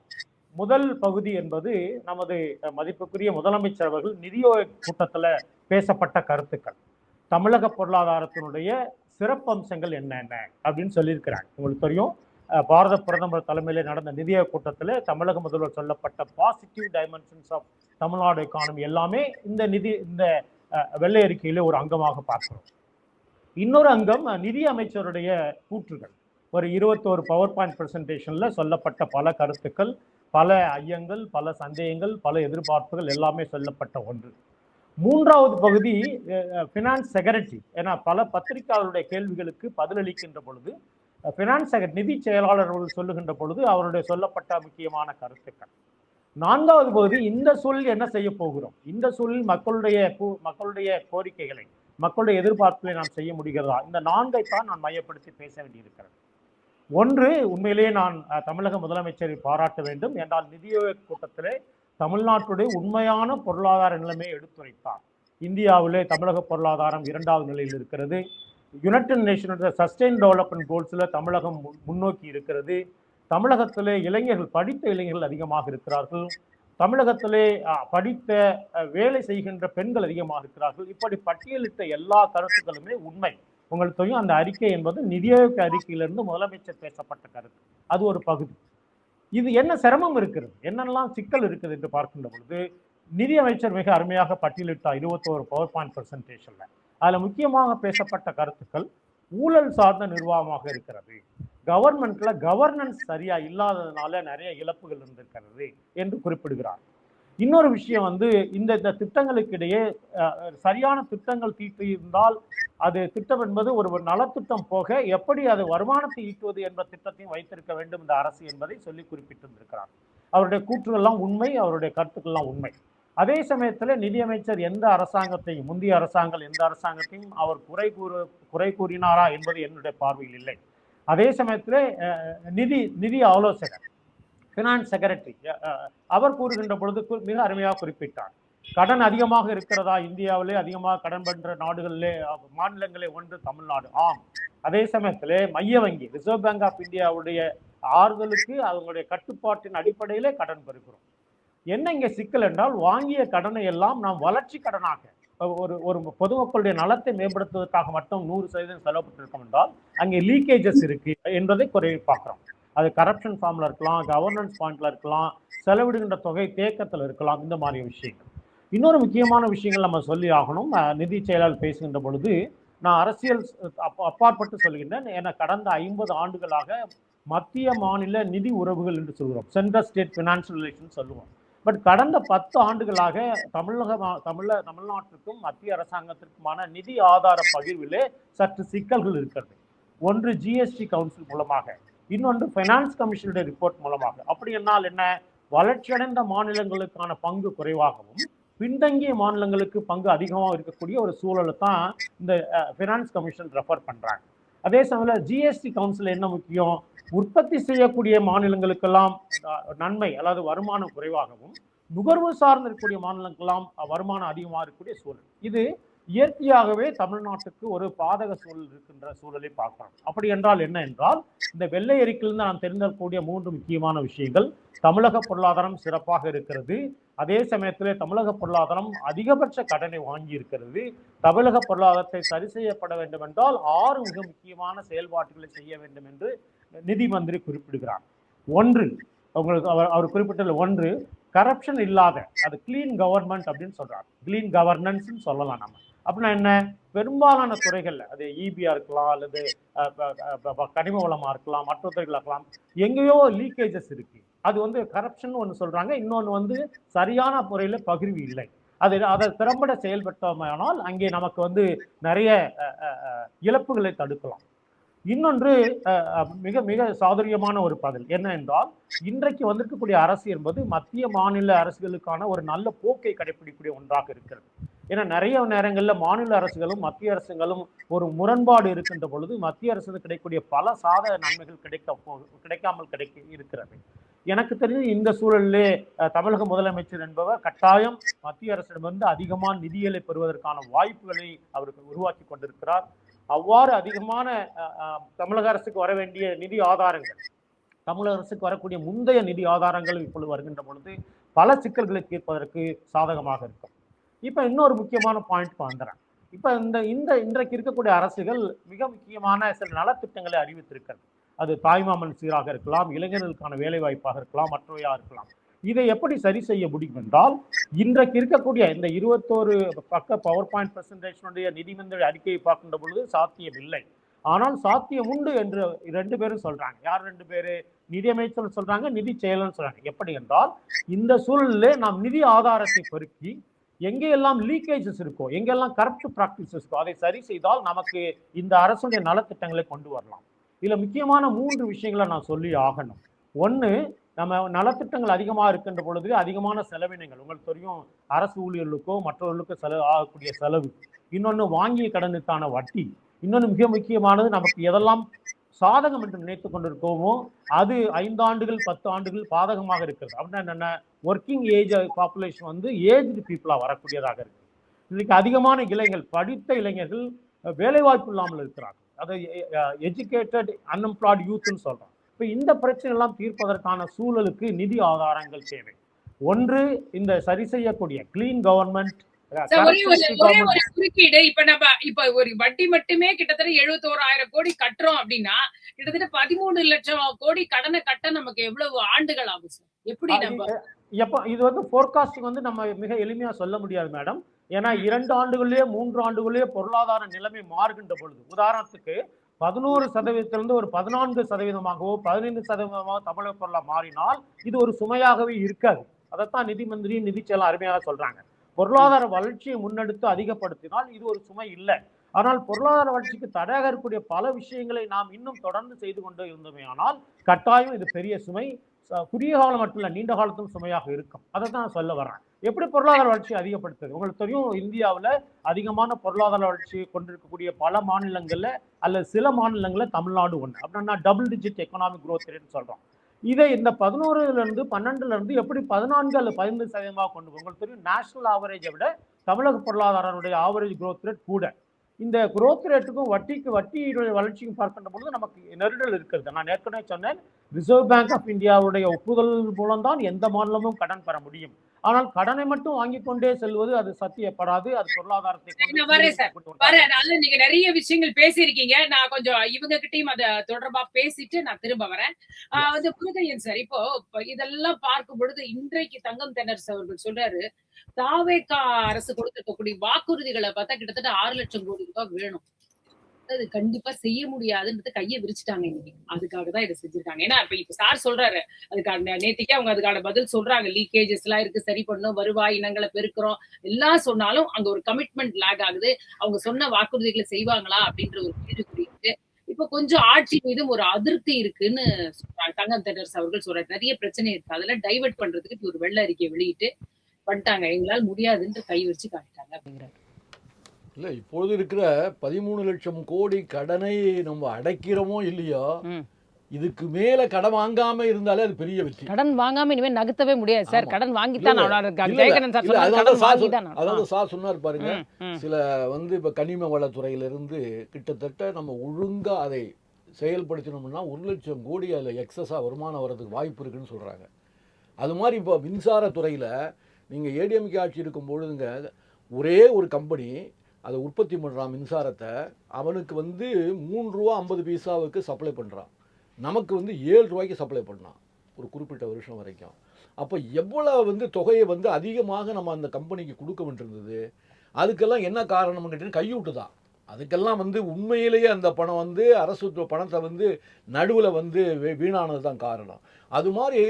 முதல் பகுதி என்பது நமது மதிப்புக்குரிய முதலமைச்சர் அவர்கள் நிதியோக கூட்டத்தில் பேசப்பட்ட கருத்துக்கள், தமிழக பொருளாதாரத்தினுடைய சிறப்பம்சங்கள் என்னென்ன அப்படின்னு சொல்லியிருக்கிறாங்க. உங்களுக்கு தெரியும், பாரத பிரதமர் தலைமையிலே நடந்த நிதியோக கூட்டத்தில் தமிழக முதல்வர் சொல்லப்பட்ட positive dimensions of Tamil Nadu economy எல்லாமே இந்த வெள்ளை அறிக்கையில ஒரு அங்கமாக பார்க்கிறோம். இன்னொரு அங்கம் நிதி அமைச்சருடைய கூற்றுகள். ஒரு 21 பவர் பாயிண்ட் பிரசன்டேஷன்ல சொல்லப்பட்ட பல கருத்துக்கள், பல ஐயங்கள், பல சந்தேகங்கள், பல எதிர்பார்ப்புகள் எல்லாமே சொல்லப்பட்ட ஒன்று. மூன்றாவது பகுதி ஃபினான்ஸ் செக்யூரிட்டி. ஏன்னா பல பத்திரிகையாளருடைய கேள்விகளுக்கு பதிலளிக்கின்ற பொழுது ஃபினான்ஸ் நிதி செயலாளர் அவர்கள் சொல்லுகின்ற பொழுது அவருடைய சொல்லப்பட்ட முக்கியமான கருத்துக்கள். 4வது பகுதி, இந்த சூழலில் என்ன செய்ய போகிறோம், இந்த சூழலில் மக்களுடைய கோரிக்கைகளை, மக்களுடைய எதிர்பார்ப்புகளை நாம் செய்ய முடிகிறதா, இந்த 4ஐத்தான் நான் மையப்படுத்தி பேச வேண்டியிருக்கிறது. ஒன்று, உண்மையிலேயே நான் தமிழக முதலமைச்சரை பாராட்ட வேண்டும். என்றால் நிதியோக கூட்டத்திலே தமிழ்நாட்டுடைய உண்மையான பொருளாதார நிலைமையை எடுத்துரைத்தார். இந்தியாவிலே தமிழக பொருளாதாரம் 2வது நிலையில் இருக்கிறது. யுனைடெட் நேஷனோட சஸ்டெயின் டெவலப்மெண்ட் கோல்ஸில் தமிழகம் முன்னோக்கி இருக்கிறது. தமிழகத்திலே படித்த இளைஞர்கள் அதிகமாக இருக்கிறார்கள். தமிழகத்திலே படித்த வேலை செய்கின்ற பெண்கள் அதிகமாக இருக்கிறார்கள். இப்படி பட்டியலிட்ட எல்லா கருத்துக்களுமே உண்மை. உங்களுக்கு தெரியும், அந்த அறிக்கை என்பது நிதியோக அறிக்கையிலிருந்து முதலமைச்சர் பேசப்பட்ட கருத்து. அது ஒரு பகுதி. இது என்ன சிரமம் இருக்கிறது, என்னெல்லாம் சிக்கல் இருக்குது என்று பார்க்கின்ற பொழுது நிதி அமைச்சர் மிக அருமையாக பட்டியலிட்டார் 21 பவர் பாயிண்ட் பிரசன்டேஷன்ல. அதுல முக்கியமாக பேசப்பட்ட கருத்துக்கள் ஊழல் சார்ந்த நிர்வாகமாக இருக்கிறது, கவர்மெண்ட்ல கவர்னன்ஸ் சரியா இல்லாததுனால நிறைய இழப்புகள் இருந்திருக்கிறது என்று குறிப்பிடுகிறார். இன்னொரு விஷயம் வந்து இந்த இந்த திட்டங்களுக்கு இடையே சரியான திட்டங்கள் தீட்டி இருந்தால் அது திட்டம் என்பது ஒரு நலத்திட்டம் போக எப்படி அது வருமானத்தை ஈட்டுவது என்ற திட்டத்தையும் வைத்திருக்க வேண்டும் இந்த அரசு என்பதை சொல்லி குறிப்பிட்டிருந்திருக்கிறார். அவருடைய கூற்றுகள்லாம் உண்மை, அவருடைய கருத்துக்கள்லாம் உண்மை. அதே சமயத்தில் நிதியமைச்சர் எந்த அரசாங்கத்தையும், முந்தைய அரசாங்கம் எந்த அரசாங்கத்தையும் அவர் குறை கூறினாரா என்பது என்னுடைய பார்வையில் இல்லை. அதே சமயத்தில் நிதி ஆலோசகர், ஃபினான்ஸ் செக்ரட்டரி, அவர் கூறுகின்ற பொழுது மிக அருமையாக குறிப்பிட்டார். கடன் அதிகமாக இருக்கிறதா இந்தியாவிலே? அதிகமாக கடன் பண்ற நாடுகளிலே மாநிலங்களே ஒன்று தமிழ்நாடு. ஆம். அதே சமயத்திலே மைய வங்கி, ரிசர்வ் பேங்க் ஆஃப் இந்தியாவுடைய ஆறுதலுக்கு அவங்களுடைய கட்டுப்பாட்டின் அடிப்படையிலே கடன் பெறுகிறோம். என்ன இங்கே சிக்கல் என்றால், வாங்கிய கடனை எல்லாம் நாம் வளர்ச்சி கடனாக ஒரு பொதுமக்களுடைய நலத்தை மேம்படுத்துவதற்காக மட்டும் 100% செலவுப்பட்டிருக்கோம் என்றால் அங்கே லீக்கேஜஸ் இருக்கு என்பதை குறைய பார்க்கிறோம். அது கரப்ஷன் ஃபார்ம்ல இருக்கலாம், கவர்னன்ஸ் பாயிண்ட்ல இருக்கலாம், செலவிடுகின்ற தொகை தேக்கத்தில் இருக்கலாம், இந்த மாதிரி விஷயங்கள். இன்னொரு முக்கியமான விஷயங்கள் நம்ம சொல்லி ஆகணும். நிதி செயலாளர் பேசுகின்ற பொழுது நான் அரசியல் அப்பாற்பட்டு சொல்கின்றேன். ஏன்னா கடந்த 50 ஆண்டுகளாக மத்திய மாநில நிதி உறவுகள் என்று சொல்கிறோம், சென்ட்ரல் ஸ்டேட் ஃபினான்ஷியல் ரிலேஷன் சொல்லுவோம். பட் கடந்த 10 ஆண்டுகளாக தமிழ்நாட்டிற்கும் மத்திய அரசாங்கத்திற்குமான நிதி ஆதார பகிர்விலே சற்று சிக்கல்கள் இருக்கிறது. ஒன்று ஜிஎஸ்டி கவுன்சில் மூலமாக, இன்னொன்று ஃபைனான்ஸ் கமிஷனுடைய ரிப்போர்ட் மூலமாக. அப்படி என்னால் என்ன, வளர்ச்சியடைந்த மாநிலங்களுக்கான பங்கு குறைவாகவும் பின்தங்கிய மாநிலங்களுக்கு பங்கு அதிகமாக இருக்கக்கூடிய ஒரு சூழலை தான் இந்த ஃபைனான்ஸ் கமிஷன் ரெஃபர் பண்றாங்க. அதே சமயத்தில் ஜிஎஸ்டி கவுன்சில் என்ன முக்கியம், உற்பத்தி செய்யக்கூடிய மாநிலங்களுக்கெல்லாம் நன்மை அதாவது வருமானம் குறைவாகவும், நுகர்வு சார்ந்து இருக்கக்கூடிய மாநிலங்களெல்லாம் வருமானம் அதிகமாக இருக்கக்கூடிய சூழல். இது இயற்கையாகவே தமிழ்நாட்டுக்கு ஒரு பாதக சூழல் இருக்கின்ற சூழலை பார்க்கிறோம். அப்படி என்றால் என்ன என்றால், இந்த வெள்ளை அறிக்கையிலிருந்து நாம் தெரிந்தக்கூடிய 3 முக்கியமான விஷயங்கள். தமிழக பொருளாதாரம் சிறப்பாக இருக்கிறது, அதே சமயத்தில் தமிழக பொருளாதாரம் அதிகபட்ச கடனை வாங்கி இருக்கிறது. தமிழக பொருளாதாரத்தை சரி செய்யப்பட வேண்டும் என்றால் 6 மிக முக்கியமான செயல்பாடுகளை செய்ய வேண்டும் என்று நிதி மந்திரி குறிப்பிடுகிறார். ஒன்று, உங்களுக்கு அவர் குறிப்பிட்ட ஒன்று, கரப்ஷன் இல்லாத, அது கிளீன் கவர்மெண்ட் அப்படின்னு சொல்றாங்க, கிளீன் கவர்னன்ஸ் சொல்லலாம் நம்ம. அப்படின்னா என்ன, பெரும்பாலான துறைகள்ல அது இபியா இருக்கலாம், அல்லது கனிம வளமா இருக்கலாம், மற்ற துறைகள் இருக்கலாம், எங்கேயோ லீக்கேஜஸ் இருக்கு. அது வந்து கரப்ஷன் ஒன்று சொல்றாங்க, இன்னொன்று வந்து சரியான முறையில பகிர்வு இல்லை. அதை திறம்பட செயல்பட்டோமானால் அங்கே நமக்கு வந்து நிறைய இழப்புகளை தடுக்கலாம். இன்னொன்று மிக மிக சாதுரியமான ஒரு பதில் என்ன என்றால், இன்றைக்கு வந்திருக்கக்கூடிய அரசு என்பது மத்திய மாநில அரசுகளுக்கான ஒரு நல்ல போக்கை கடைபிடிக்கக்கூடிய ஒன்றாக இருக்கிறது. ஏன்னா நிறைய நேரங்களில் மாநில அரசுகளும் மத்திய அரசுகளும் ஒரு முரண்பாடு இருக்கின்ற பொழுது மத்திய அரசு கிடைக்கக்கூடிய பல சாதக நன்மைகள் கிடைக்காமல் இருக்கிறது. எனக்கு தெரிஞ்சு இந்த சூழலிலே தமிழக முதலமைச்சர் என்பவர் கட்டாயம் மத்திய அரசிடமிருந்து அதிகமான நிதிகளை பெறுவதற்கான வாய்ப்புகளை அவருக்கு உருவாக்கி கொண்டிருக்கிறார். அவ்வாறு அதிகமான தமிழக அரசுக்கு வர வேண்டிய நிதி ஆதாரங்கள், தமிழக அரசுக்கு வரக்கூடிய முந்தைய நிதி ஆதாரங்கள் இப்பொழுது வருகின்ற பொழுது பல சிக்கல்களை தீர்ப்பதற்கு சாதகமாக இருக்கும். இப்ப இன்னொரு முக்கியமான பாயிண்ட் வந்துறேன். இப்ப இன்றைக்கு இருக்கக்கூடிய அரசுகள் மிக முக்கியமான சில நலத்திட்டங்களை அறிவித்திருக்கிறது. அது தாய்மாமன் சீராக இருக்கலாம், இளைஞர்களுக்கான வேலை வாய்ப்பாக இருக்கலாம், மற்றவையா இருக்கலாம். இதை எப்படி சரி செய்ய முடியும் என்றால், இன்றைக்கு இருக்கக்கூடிய இந்த 21 பக்க பவர் பாயிண்ட் பிரசன்டேஷனுடைய நிதிமந்திரி அறிக்கையை பார்க்கின்ற பொழுது சாத்தியம் இல்லை. ஆனால் சாத்தியம் உண்டு என்று 2 பேரும் சொல்றாங்க. யார் 2 பேரு? நிதியமைச்சர் சொல்றாங்க, நிதி செயலர் சொல்றாங்க. எப்படி என்றால், இந்த சூழலிலே நாம் நிதி ஆதாரத்தை பெருக்கி எங்கெல்லாம் லீக்கேஜஸ் இருக்கோ, எங்கெல்லாம் கரப்ட் பிராக்டிசஸ் இருக்கோ அதை சரி செய்தால் நமக்கு இந்த அரசுடைய நலத்திட்டங்களை கொண்டு வரலாம். இதுல முக்கியமான 3 விஷயங்களை நான் சொல்லி ஆகணும். ஒன்று, நம்ம நலத்திட்டங்கள் அதிகமாக இருக்கின்ற பொழுது அதிகமான செலவினங்கள், உங்களுக்கு தெரியும், அரசு ஊழியர்களுக்கோ மற்றவர்களுக்கோ ஆகக்கூடிய செலவு. இன்னொன்று வாங்கிய கடனுக்கான வட்டி. இன்னொன்று மிக முக்கியமானது, நமக்கு எதெல்லாம் சாதகம் என்று நினைத்து கொண்டிருக்கோமோ அது 5 ஆண்டுகள் 10 ஆண்டுகள் பாதகமாக இருக்கிறது. அப்படின்னா என்னென்ன, ஒர்க்கிங் ஏஜ் பாப்புலேஷன் வந்து ஏஜ்டு பீப்புளா வரக்கூடியதாக இருக்கு. இன்னைக்கு அதிகமான இளைஞர்கள், படித்த இளைஞர்கள் வேலைவாய்ப்பு இல்லாமல் இருக்கிறார்கள். அதை எஜுகேட்டட் அன்எம்ப்ளாய்டு யூத்னு சொல்றோம். இப்போ இந்த பிரச்சனை எல்லாம் தீர்ப்பதற்கான சூழலுக்கு நிதி ஆதாரங்கள் தேவை. ஒன்று, இந்த சரி செய்யக்கூடிய கிளீன் கவர்மெண்ட். ஒரே ஒரு குறுக்கீடு, இப்ப ஒரு வட்டி மட்டுமே கிட்டத்தட்ட 71,000 கோடி கட்டுறோம் அப்படின்னா கிட்டத்தட்ட 13 லட்சம் கோடி கடனை கட்ட நமக்கு எவ்வளவு ஆண்டுகள் ஆகும் சார்? எப்படி நம்ம இது வந்து போர்காஸ்டிங் வந்து நம்ம மிக எளிமையா சொல்ல முடியாது மேடம். ஏன்னா 2 ஆண்டுகளிலேயே 3 ஆண்டுகளிலேயே பொருளாதார நிலைமை மாறுகின்ற பொழுது, உதாரணத்துக்கு 11% ஒரு 14% 15% தமிழக பொருளா மாறினால் இது ஒரு சுமையாகவே இருக்காது. அதைத்தான் நிதி மந்திரி நிதிச்செயலர் அருமையாக சொல்றாங்க. பொருளாதார வளர்ச்சியை முன்னெடுத்து அதிகப்படுத்தினால் இது ஒரு சுமை இல்லை. ஆனால் பொருளாதார வளர்ச்சிக்கு தடையாக இருக்கக்கூடிய பல விஷயங்களை நாம் இன்னும் தொடர்ந்து செய்து கொண்டு இருந்தோமே ஆனால் கட்டாயம் இது பெரிய சுமை, குறுகிய காலம் மட்டும் இல்லை நீண்ட காலத்தும் சுமையாக இருக்கும். அதை தான் சொல்ல வர்றேன். எப்படி பொருளாதார வளர்ச்சி அதிகப்படுத்துது? உங்களுக்கு தெரியும், இந்தியாவில் அதிகமான பொருளாதார வளர்ச்சி கொண்டிருக்கக்கூடிய பல மாநிலங்கள்ல அல்லது சில மாநிலங்கள்ல தமிழ்நாடு ஒன்று. அப்படின்னா டபுள் டிஜிட் எக்கனாமிக் growth ரேட்னு சொல்றோம். இதை இந்த 11 12 எப்படி 14 அல்லது 15% கொண்டு போகும். உங்களுக்கு தெரியும், நேஷனல் ஆவரேஜை விட தமிழக பொருளாதாரனுடைய ஆவரேஜ் growth ரேட் கூட. இந்த growth ரேட்டுக்கும் வட்டியுடைய வளர்ச்சிக்கும் பார்க்கின்ற பொழுது நமக்கு நெருடல் இருக்கிறது. நான் ஏற்கனவே சொன்னேன், ரிசர்வ் பேங்க் ஆஃப் இந்தியாவுடைய ஒப்புதல் மூலம்தான் எந்த மாநிலமும் கடன் பெற முடியும். ஆனால் கடனை மட்டும் வாங்கிக் கொண்டே செல்வது அது சத்தியப்படாது. அது பொருளாதாரத்தை நீங்க நிறைய விஷயங்கள் பேசியிருக்கீங்க. நான் கொஞ்சம் இவங்க கிட்டையும் அதை தொடர்பா பேசிட்டு நான் திரும்ப வரேன். புரிதையன் சார், இப்போ இதெல்லாம் பார்க்கும் பொழுது இன்றைக்கு தங்கம் தென்னரசு அவர்கள் சொல்றாரு, தாவேகா அரசு கொடுத்திருக்கக்கூடிய வாக்குறுதிகளை பார்த்தா கிட்டத்தட்ட 6 லட்சம் கோடி ரூபாய் வேணும். அது கண்டிப்பா செய்ய முடியாதுன்றது கையை விரிச்சுட்டாங்க இன்னைக்கு. அதுக்காக தான் இதை செஞ்சிருக்காங்க. ஏன்னா இப்ப சார் சொல்றாரு, அதுக்கான நேத்திக்கே அவங்க அதுக்கான பதில் சொல்றாங்க. லீக்கேஜஸ் எல்லாம் இருக்கு, சரி பண்ணும், வருவாய் இனங்களை பெருக்கிறோம் எல்லாம் சொன்னாலும் அங்க ஒரு கமிட்மெண்ட் லேக் ஆகுது. அவங்க சொன்ன வாக்குறுதிகளை செய்வாங்களா அப்படின்ற ஒரு கேள்விக்குறி இருக்கு. இப்ப கொஞ்சம் ஆட்சி மீதும் ஒரு அதிருப்தி இருக்குன்னு சொல்றாங்க. தங்கம் தென்னரசு அவர்கள் சொல்றாரு, நிறைய பிரச்சனை இருக்கு, அதெல்லாம் டைவர்ட் பண்றதுக்கு ஒரு வெள்ள அறிக்கையை வெளியிட்டு பண்ணிட்டாங்க, எங்களால் முடியாதுன்னு கை வச்சு காட்டிட்டாங்க அப்படிங்கிறாரு. இல்லை, இப்பொழுது இருக்கிற 13 லட்சம் கோடி கடனை நம்ம அடைக்கிறோமோ இல்லையோ, இதுக்கு மேல கடன் வாங்காம இருந்தாலே அது பெரிய வெற்றி. கடன் வாங்காம இனிமே நகர்த்தவே முடியாது சார். கடன் வாங்கித்தான் அதாவது சார் சொன்னார் பாருங்க, சில இப்ப கனிம வளத்துறையிலிருந்து கிட்டத்தட்ட நம்ம ஒழுங்கா அதை செயல்படுத்தினோம்னா 1 லட்சம் கோடி அதில் எக்ஸஸா வருமானம் வர்றதுக்கு வாய்ப்பு இருக்குன்னு சொல்றாங்க. அது மாதிரி இப்போ மின்சாரத்துறையில நீங்க ஏடிஎம்கே ஆட்சி இருக்கும் பொழுதுங்க, ஒரே ஒரு கம்பெனி அதை உற்பத்தி பண்ணுறான் மின்சாரத்தை, அவனுக்கு 3 ரூபா 50 பைசாவுக்கு சப்ளை பண்ணுறான், நமக்கு 7 ரூபாய்க்கு சப்ளை பண்ணான் ஒரு குறிப்பிட்ட வருஷம் வரைக்கும். அப்போ எவ்வளோ தொகையை அதிகமாக நம்ம அந்த கம்பெனிக்கு கொடுக்க வேண்டியிருந்தது. அதுக்கெல்லாம் என்ன காரணம்னு கேட்டீங்கன்னா கையூட்டு தான். அதுக்கெல்லாம் உண்மையிலேயே அந்த பணம் அரசு பணத்தை நடுவில் வீணானது தான் காரணம். அது மாதிரி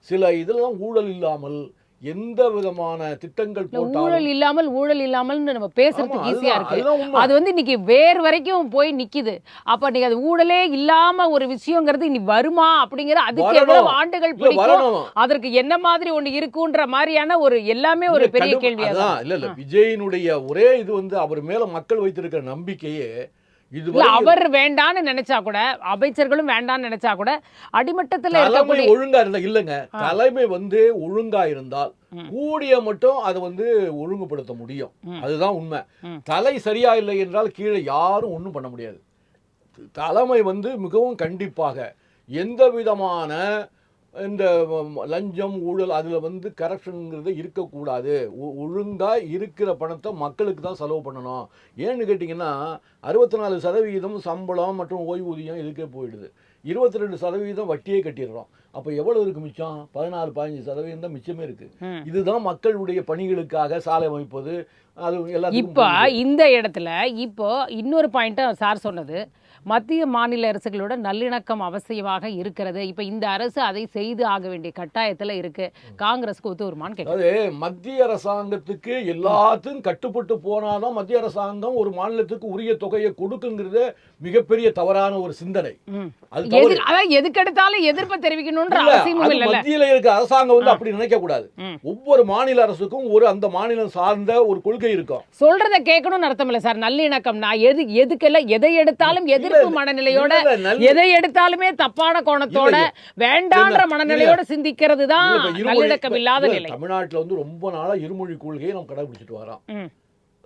சில இதெல்லாம் ஊழல் இல்லாமல் எந்த விதமான திட்டங்கள் ஊழல் இல்லாமல் நம்ம பேசுறதுக்கு ஈஸியா இருக்கு. அது இன்னைக்கு வேர் வரைக்கும் போய் நிக்குது. அப்ப நீங்க அது ஊழலே இல்லாம ஒரு விஷயங்கிறது இனி வருமா அப்படிங்கிற, அதுக்கு எவ்வளவு ஆண்டுகள் பிடிக்கும், அதற்கு என்ன மாதிரி ஒண்ணு இருக்குன்ற மாதிரியான ஒரு எல்லாமே ஒரு பெரிய கேள்வி. இல்ல விஜயினுடைய ஒரே இது அவர் மேல மக்கள் வைத்திருக்கிற நம்பிக்கையே, அவர் வேண்டான்னு நினைச்சா கூட, அமைச்சர்களும் வேண்டான்னு நினைச்சா கூட, அடிமட்டத்துல ஒழுங்கா இருந்தா இல்லங்க, தலைமை ஒழுங்கா இருந்தால் கூடிய மட்டும் அதை ஒழுங்குபடுத்த முடியும். அதுதான் உண்மை. தலை சரியா இல்லை என்றால் கீழே யாரும் ஒண்ணும் பண்ண முடியாது. தலைமை மிகவும் கண்டிப்பாக எந்த விதமான இந்த லஞ்சம் ஊழல் அதில் கரப்ஷனுங்கிறது இருக்கக்கூடாது. ஒழுங்காக இருக்கிற பணத்தை மக்களுக்கு தான் செலவு பண்ணணும். ஏன்னு கேட்டிங்கன்னா 64% சம்பளம் மற்றும் ஓய்வூதியம் இதுக்கே போயிடுது. 22% வட்டியே கட்டிடுறோம். அப்போ எவ்வளோ இருக்கு மிச்சம்? 14-15% தான் மிச்சமே இருக்கு. இதுதான் மக்களுடைய பணிகளுக்காக சாலை அமைப்பது, அது எல்லாம். இப்போ இந்த இடத்துல இப்போ இன்னொரு பாயிண்ட்டை சார் சொன்னது, மத்திய மாநில அரசுகளோட நல்லிணக்கம் அவசியமாக இருக்கிறது. இப்போ இந்த அரசு அதை செய்து ஆக வேண்டிய கட்டாயத்தில் இருக்கு. காங்கிரஸ்க்கு ஒத்துவருமான்னு கேட்குது. மத்திய அரசாங்கத்துக்கு எல்லாத்துக்கும் கட்டுப்பட்டு போனாதான் மத்திய அரசாங்கம் ஒரு மாநிலத்துக்கு உரிய தொகையை கொடுக்குங்கிறது மிகப்பெரிய தவறான ஒரு சிந்தனை. அதான் எதுக்கெடுத்தாலும் எதிர்ப்பு தெரிவிக்கணும்ன்ற அவசியமும் இல்லை. மத்தியில இருக்க அரசாங்கம் அப்படி நினைக்க கூடாது. ஒவ்வொரு மாநில அரசுக்கும் ஒரு அந்த மாநிலம் சார்ந்த ஒரு கொள்கை இருக்கும். சொல்றத கேட்கணும்னு அர்த்தம் இல்லை சார். நல்லிணக்கம், நான் எதுக்கெல்லாம் எதை எடுத்தாலும் எதிர்ப்பு மனநிலையோட, எதை எடுத்தாலுமே தப்பான கோணத்தோட, வேண்டான்ற மனநிலையோட சிந்திக்கிறது தான் நல்லிணக்கம் இல்லாத நிலை. தமிழ்நாட்டில் ரொம்ப நாளா இருமொழி கொள்கையை நம்ம கடைபிடிச்சிட்டு வரோம்.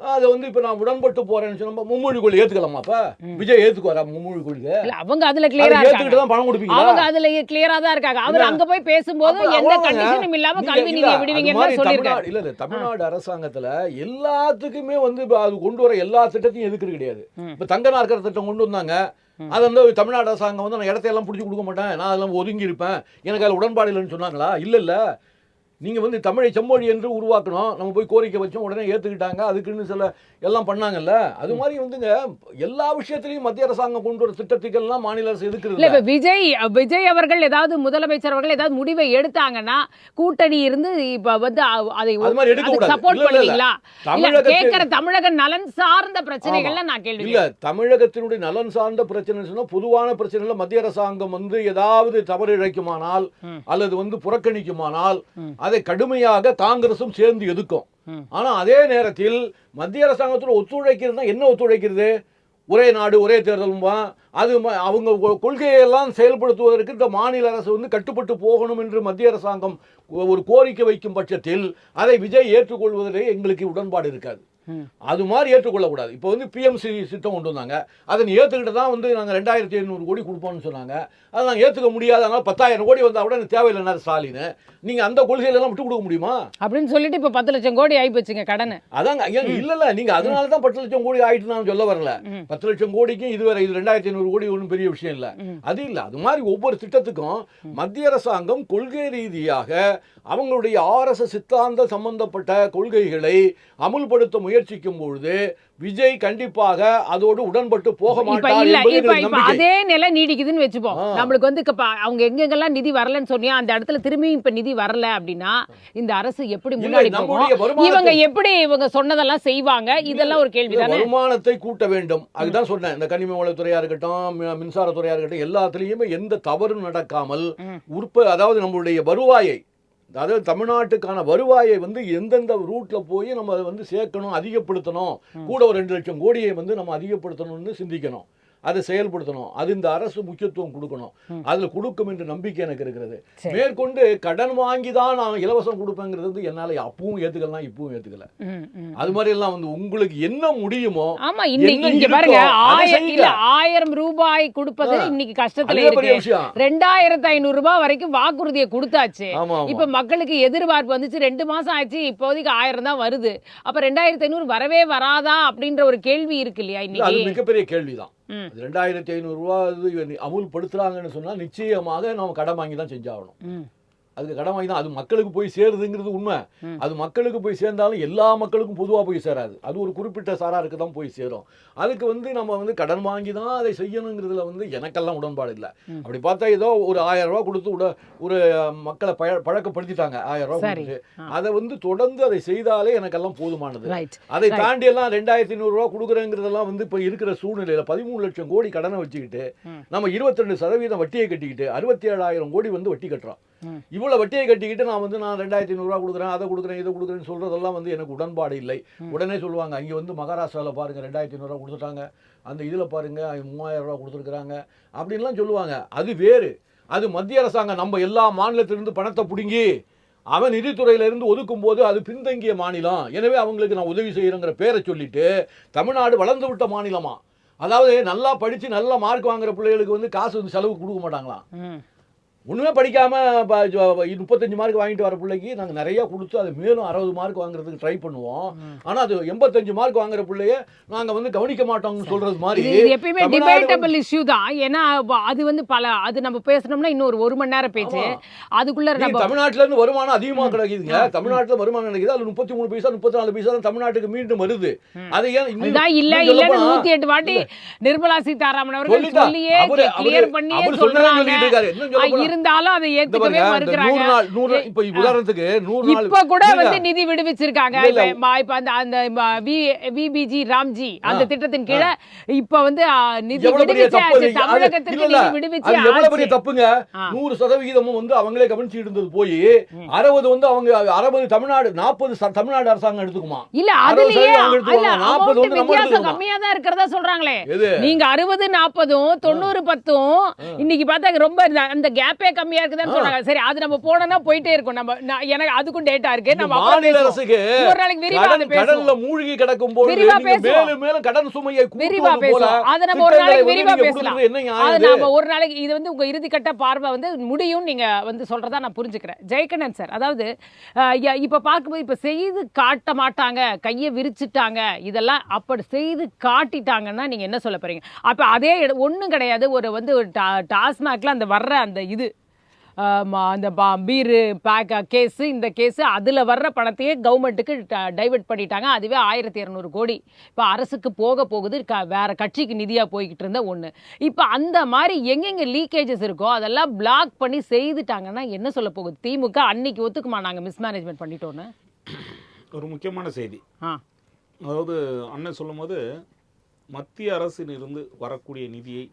அது இப்ப நான் உடன்பட்டு போறேன்னு சொன்னா மும்மொழி கொள்கை ஏத்துக்கலாமா? அப்ப விஜய் ஏத்துக்குவாரா மும்மொழி கொள்கை? அவங்க அதுல கிளியரா இருக்காங்க. தான் பணம் கொடுப்பீங்க. அவங்க அதுல கிளியரா தான் இருக்காங்க. அவர் அங்க போய் பேசும்போது எந்த கண்டிஷனும் இல்லாம கல்வி நிதியை விடுவீங்கன்னு சொல்லிருக்காரு. இல்ல தமிழ்நாடு அரசாங்கத்துல எல்லாத்துக்குமே அது கொண்டு வர எல்லா திட்டத்தையும் எதுக்குறது கிடையாது. இப்ப தங்க நாற்கர திட்டம் கொண்டு வந்தாங்க. அது தமிழ்நாடு அரசாங்கம் நான் இடத்தையெல்லாம் பிடிச்சி கொடுக்க மாட்டேன், நான் அதெல்லாம் ஒதுங்கி இருப்பேன், எனக்கு அதில் உடன்பாடு இல்லைன்னு சொன்னாங்களா? இல்ல நீங்க வந்து தமிழை செம்மொழி என்று உருவாக்கணும், நம்ம போய் கோரிக்கை வச்சோம், உடனே ஏத்துக்கிட்டாங்க, அதுக்குன்னு சில எல்லாம் பண்ணாங்கல்ல. அது மாதிரி வந்துங்க எல்லா விஷயத்திலையும் மத்திய அரசாங்கம் கொண்டு வர திட்டத்துக்கெல்லாம் மாநில அரசு இல்ல எதுக்குறது? இப்ப விஜய் அவர்கள் ஏதாவது முதலமைச்சர் அவர்கள் ஏதாவது முடிவை எடுத்தாங்கன்னா கூட்டணி இருந்து இப்ப வந்து அதை அது மாதிரி எடுக்க கூடாது. சப்போர்ட் இல்ல, இல்ல, இல்ல. பண்ணுவீங்களா? இல்ல தமிழகத்தில் கேக்குற தமிழக நலன் சார்ந்த பிரச்சனைகள்ல நான் கேள்வி இல்ல, தமிழகத்தினுடைய நலன் சார்ந்த பிரச்சனை சொன்னா பொதுவான பிரச்சனைல மத்திய அரசாங்கம் வந்து ஏதாவது தவறு இழைக்குமானால் அல்லது வந்து புறக்கணிக்குமானால் அதை கடுமையாக காங்கிரசும் சேர்ந்து எதுக்கும். ஆனா அதே நேரத்தில் மத்திய அரசாங்கத்தோட ஒத்துழைக்கிறதுனா என்ன ஒத்துழைக்கிறது? ஒரே நாடு ஒரே தேர்தலும்பா, அது அவங்க கொள்கையெல்லாம் செயல்படுத்துவதற்கு இந்த மாநில அரசு வந்து கட்டுப்பட்டு போகணும் என்று மத்திய அரசாங்கம் ஒரு கோரிக்கை வைக்கும் பட்சத்தில் அதை விஜய் ஏற்றுக்கொள்வதிலே எங்களுக்கு உடன்பாடு இருக்காது. அது மாதிரி ஏற்றுக்கொள்ளக்கூடாது. இப்போ வந்து பிஎம்சி திட்டம் கொண்டு வந்தாங்க, அதை ஏற்றுக்கிட்டு தான் வந்து நாங்கள் 2500 கோடி கொடுப்போம்னு சொன்னாங்க. அதை நாங்கள் ஏற்றுக்க முடியாது, அதனால 10,000 கோடி வந்தால் கூட எனக்கு தேவையில்லைன்னா ஸ்டாலின், நீங்கள் அந்த கொள்கையிலலாம் விட்டு கொடுக்க முடியுமா அப்படின்னு சொல்லிட்டு இப்போ 10 லட்சம் கோடி ஆகி போச்சுங்க கடன். அதாங்க இல்ல நீங்கள் அதனால தான் 10 லட்சம் கோடி ஆயிட்டு நான் சொல்ல வரல. 10 லட்சம் கோடிக்கும் இதுவரை இது 2500 கோடி ஒன்றும் பெரிய விஷயம் இல்லை. அது இல்லை, அது மாதிரி ஒவ்வொரு திட்டத்துக்கும் மத்திய அரசாங்கம் கொள்கை ரீதியாக அவங்களுடைய RSS சித்தாந்த சம்பந்தப்பட்ட கொள்கைகளை அமுல்படுத்த முயற்சிக்கும் பொழுது விஜய் கண்டிப்பாக அதோடு உடன்பட்டு போக மாட்டார் என்பது அதே நிலை நீடிக்குதுன்னு வச்சுப்போம். நம்மளுக்கு வந்து அவங்க எங்கெங்கெல்லாம் நிதி வரலன்னு சொன்னியா அந்த இடத்துல திரும்பி இப்ப நிதி வரல அப்படின்னா இந்த அரசு எப்படி முன்னாடி போகும்? இவங்க எப்படி இவங்க சொன்னதெல்லாம் செய்வாங்க? இதெல்லாம் ஒரு கேள்விதான். வருமானத்தை கூட்ட வேண்டும், அதுதான் சொன்னேன். இந்த கனிம வளத்துறையா இருக்கட்டும், மின்சாரத்துறையா இருக்கட்டும், எல்லாத்துலயுமே எந்த தவறும் நடக்காமல் அதாவது நம்மளுடைய வருவாயை, அதாவது தமிழ்நாட்டுக்கான வருவாயை வந்து எந்தெந்த ரூட்ல போய் நம்ம அதை வந்து சேர்க்கணும், அதிகப்படுத்தணும், கூட ஒரு 2 லட்சம் கோடியை வந்து நம்ம அதிகப்படுத்தணும்னு சிந்திக்கணும், அதை செயல்படுத்தணும். அது இந்த அரசு முக்கியத்துவம் கொடுக்கணும். அதுல கொடுக்கும் என்று நம்பிக்கை எனக்கு இருக்கிறது. மேற்கொண்டு கடன் வாங்கி தான் நான் இலவசம் கொடுப்பேங்கிறது வந்து என்னால அப்பவும் ஏத்துக்கலாம், இப்பவும் ஏத்துக்கல. அது மாதிரி எல்லாம் வந்து உங்களுக்கு என்ன முடியுமோ. ஆமா, இன்னைக்கு பாருங்க 1000 ரூபாய் கொடுப்பது இன்னைக்கு கஷ்டத்துல இருக்கு. 2500 ரூபாய் வரைக்கும் வாக்குறுதியை கொடுத்தாச்சு. இப்ப மக்களுக்கு எதிர்பார்ப்பு வந்துச்சு, 2 மாசம் ஆச்சு, இப்போதைக்கு 1000 தான் வருது. அப்ப 2500 வரவே வராதா அப்படின்ற ஒரு கேள்வி இருக்கு இல்லையா? இன்னைக்கு மிகப்பெரிய கேள்விதான். 2500 ரூபாய் அமுல்படுத்துறாங்கன்னு சொன்னா நிச்சயமாக நம்ம கடன் வாங்கி தான் செஞ்சாகணும். அதுக்கு கடன் வாங்கி தான் அது மக்களுக்கு போய் சேருதுங்கிறது உண்மை. அது மக்களுக்கு போய் சேர்ந்தாலும் எல்லா மக்களுக்கும் பொதுவாக போய் சேராது, அது ஒரு குறிப்பிட்ட சாராருக்கு தான் போய் சேரும். அதுக்கு வந்து நம்ம வந்து கடன் வாங்கி தான் அதை செய்யணுங்கிறதுல வந்து எனக்கெல்லாம் உடன்பாடு இல்லை. அப்படி பார்த்தா ஏதோ ஒரு 1000 ரூபா கொடுத்து ஒரு மக்களை பழக்கப்படுத்திட்டாங்க. 1000 ரூபா கொடுத்து அதை வந்து தொடர்ந்து அதை செய்தாலே எனக்கெல்லாம் போதுமானது. அதை தாண்டி எல்லாம் 2500 ரூபா கொடுக்குறேங்கிறதெல்லாம் வந்து இப்போ இருக்கிற சூழ்நிலையில 13 லட்சம் கோடி கடனை வச்சுக்கிட்டு நம்ம 22% வட்டியை கட்டிக்கிட்டு 67,000 கோடி வந்து வட்டி கட்டுறோம். இவ்வளவு வட்டியை கட்டிக்கிட்டு நான் 2500 ரூபா கொடுக்குறேன், அதை கொடுக்குறேன், இதை கொடுக்குறேன்னு சொல்றதெல்லாம் வந்து எனக்கு உடன்பாடு இல்லை. உடனே சொல்லுவாங்க, அங்கே வந்து மகாராஷ்டிராவில் பாருங்க 2500 ரூபா கொடுத்துட்டாங்க, அந்த இதில் பாருங்க 3000 ரூபா கொடுத்துருக்குறாங்க அப்படின்லாம் சொல்லுவாங்க. அது வேறு. அது மத்திய அரசாங்கம் நம்ம எல்லா மாநிலத்திலிருந்து பணத்தை பிடுங்கி அவன் நிதித்துறையிலிருந்து ஒதுக்கும் போது அது பின்தங்கிய மாநிலம், எனவே அவங்களுக்கு நான் உதவி செய்யறேங்கிற பேரை சொல்லிட்டு தமிழ்நாடு வளர்ந்து விட்ட மாநிலமா, அதாவது நல்லா படிச்சு நல்ல மார்க் வாங்குற பிள்ளைகளுக்கு வந்து காசு வந்து செலவு கொடுக்க மாட்டாங்களாம். ஒன்றுமே படிக்காமல் 35 மார்க் வாங்கிட்டு வர பிள்ளைக்கு நாங்கள் நிறையா கொடுத்து அது மேலும் 60 மார்க் வாங்குறதுக்கு ட்ரை பண்ணுவோம். ஆனால் அது 85 மார்க் வாங்குற பிள்ளைய நாங்கள் வந்து கவனிக்க மாட்டோம்னு சொல்றது மாதிரி எப்பயுமே டிபேட்டபிள் இஷ்யூ தான். ஏன்னா அது வந்து அது நம்ம பேசணும்னா இன்னொரு 1 மணி நேரம் பேச்சு. அதுக்குள்ள தமிழ்நாட்டில இருந்து வருமானம் அதிகமாக கிடைக்குதுங்க. தமிழ்நாட்டில் வருமானம் கிடைக்குது, அது 33 பைசா 34 பைசா தான் தமிழ்நாட்டுக்கு மீண்டும் வருது. அது ஏன் இல்ல 108 வாட்டி நிர்மலா சீதாராமன் அவர்கள் சொல்லியே கிளியர் பண்ணியே சொல்றாங்க. இருந்தாலும் அதை ஏத்துக்கவே மறுக்கறாங்க. இப்ப உதாரணத்துக்கு 100 நாள் இப்ப கூட வந்து நிதி விடுவிச்சிருக்காங்க. இப்ப அந்த விபிஜி ராம்ஜி அந்த திட்டத்தின் கீழ இப்ப வந்து நிதி விடுவிச்சாச்சு. தமிழகத்துக்கு நிதி விடுவிச்சு எவ்வளவு பெரிய தப்புங்க. 100% வந்து அவங்களே கவனிச்சு இருந்தது போய் 60 வந்து அவங்க 60 தமிழ்நாடு 40 தமிழ்நாடு அரசாங்கம் எடுத்துக்குமா? இல்ல அதுலயே 40 வந்து வித்தியாசம் கம்மியா தான் இருக்கிறதா சொல்றாங்களே. நீங்க 60 40 90 10 இன்னைக்கு பார்த்தா ரொம்ப அந்த கேப்பே கம்மியா இருக்குன்னு சொல்றாங்க. சரி, அது நம்ம போனனா போயிட்டே இருக்கும். நம்ம எனக்கு அதுக்கும் டேட்டா இருக்கு. நம்ம மாநில அரசுக்கு ஒரு நாளைக்கு விரிவா பேசுவோம். கடல்ல மூழ்கி கிடக்கும் போது மேலும் மேலும் கடன் சுமையை விரிவா பேசுவோம். அத நம்ம ஒரு நாளைக்கு விரிவா பேசலாம். அது நாம ஒரு நாளைக்கு இது வந்து உங்க இறுதி கட்ட பார்வை வந்து முடியும் நீங்க வந்து சொல்றதா நான் புரிஞ்சுக்கிறேன். ஜெயக்கண்ணன் சார், அதாவது இப்ப பார்க்கும்போது இப்ப செய்து காட்ட மாட்டாங்க, கையை விரிச்சிட்டாங்க, இதெல்லாம் அப்படி செய்து காட்டிட்டாங்கன்னா நீங்க என்ன சொல்ல போறீங்க? அப்ப அதே ஒண்ணும் கிடையாது. ஒரு வந்து டாஸ்மாக்ல அந்த வர்ற அந்த இது அந்த பீரு பேக் கேஸு இந்த கேஸு அதில் வர்ற பணத்தையே கவர்மெண்ட்டுக்கு டைவெர்ட் பண்ணிட்டாங்க. அதுவே 1200 கோடி இப்போ அரசுக்கு போகுது. வேற கட்சிக்கு நிதியாக போய்கிட்டு இருந்த ஒன்று. இப்போ அந்த மாதிரி எங்கெங்கே லீக்கேஜஸ் இருக்கோ அதெல்லாம் பிளாக் பண்ணி செய்துட்டாங்கன்னா என்ன சொல்ல போகுது திமுக? அன்னைக்கு ஒத்துக்குமா நாங்கள் மிஸ்மேனேஜ்மெண்ட் பண்ணிட்டோன்னு? ஒரு முக்கியமான செய்தி, அதாவது அண்ணன் சொல்லும்போது மத்திய அரசிலிருந்து வரக்கூடிய நிதியை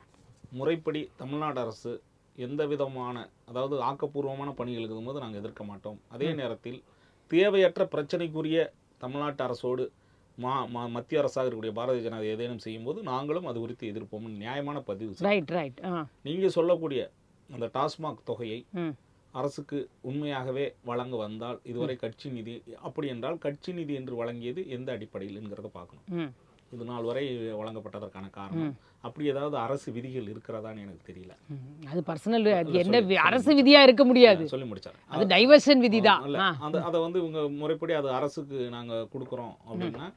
முறைப்படி தமிழ்நாடு அரசு எந்த விதமான, அதாவது ஆக்கப்பூர்வமான பணிகள் இருக்கும்போது நாங்கள் எதிர்க்க மாட்டோம். அதே நேரத்தில் தேவையற்ற பிரச்சனைக்குரிய தமிழ்நாட்டு அரசோடு மத்திய அரசாக இருக்கக்கூடிய பாரதிய ஜனதா ஏதேனும் செய்யும்போது நாங்களும் அது குறித்து எதிர்ப்போம். நியாயமான பதிவு. நீங்கள் சொல்லக்கூடிய அந்த டாஸ்மாக் தொகையை அரசுக்கு உண்மையாகவே வழங்க வந்தால் இதுவரை கட்சி நிதி, அப்படி என்றால் கட்சி நிதி என்று வழங்கியது எந்த அடிப்படையில்ங்கிறத பார்க்கணும். இது நாள் வரை வழங்கப்பட்டதற்கான காரணம் அப்படி ஏதாவது அரசு விதிகள் இருக்கிறதான்னு எனக்கு தெரியல. அது பர்சனல், என்ன அரசு விதியா இருக்க முடியாது. சொல்லி முடிச்சாரு, அது டைவர்ஷன் விதி தான். அதை வந்து இவங்க முறைப்படி அது அரசுக்கு நாங்க கொடுக்குறோம் அப்படின்னா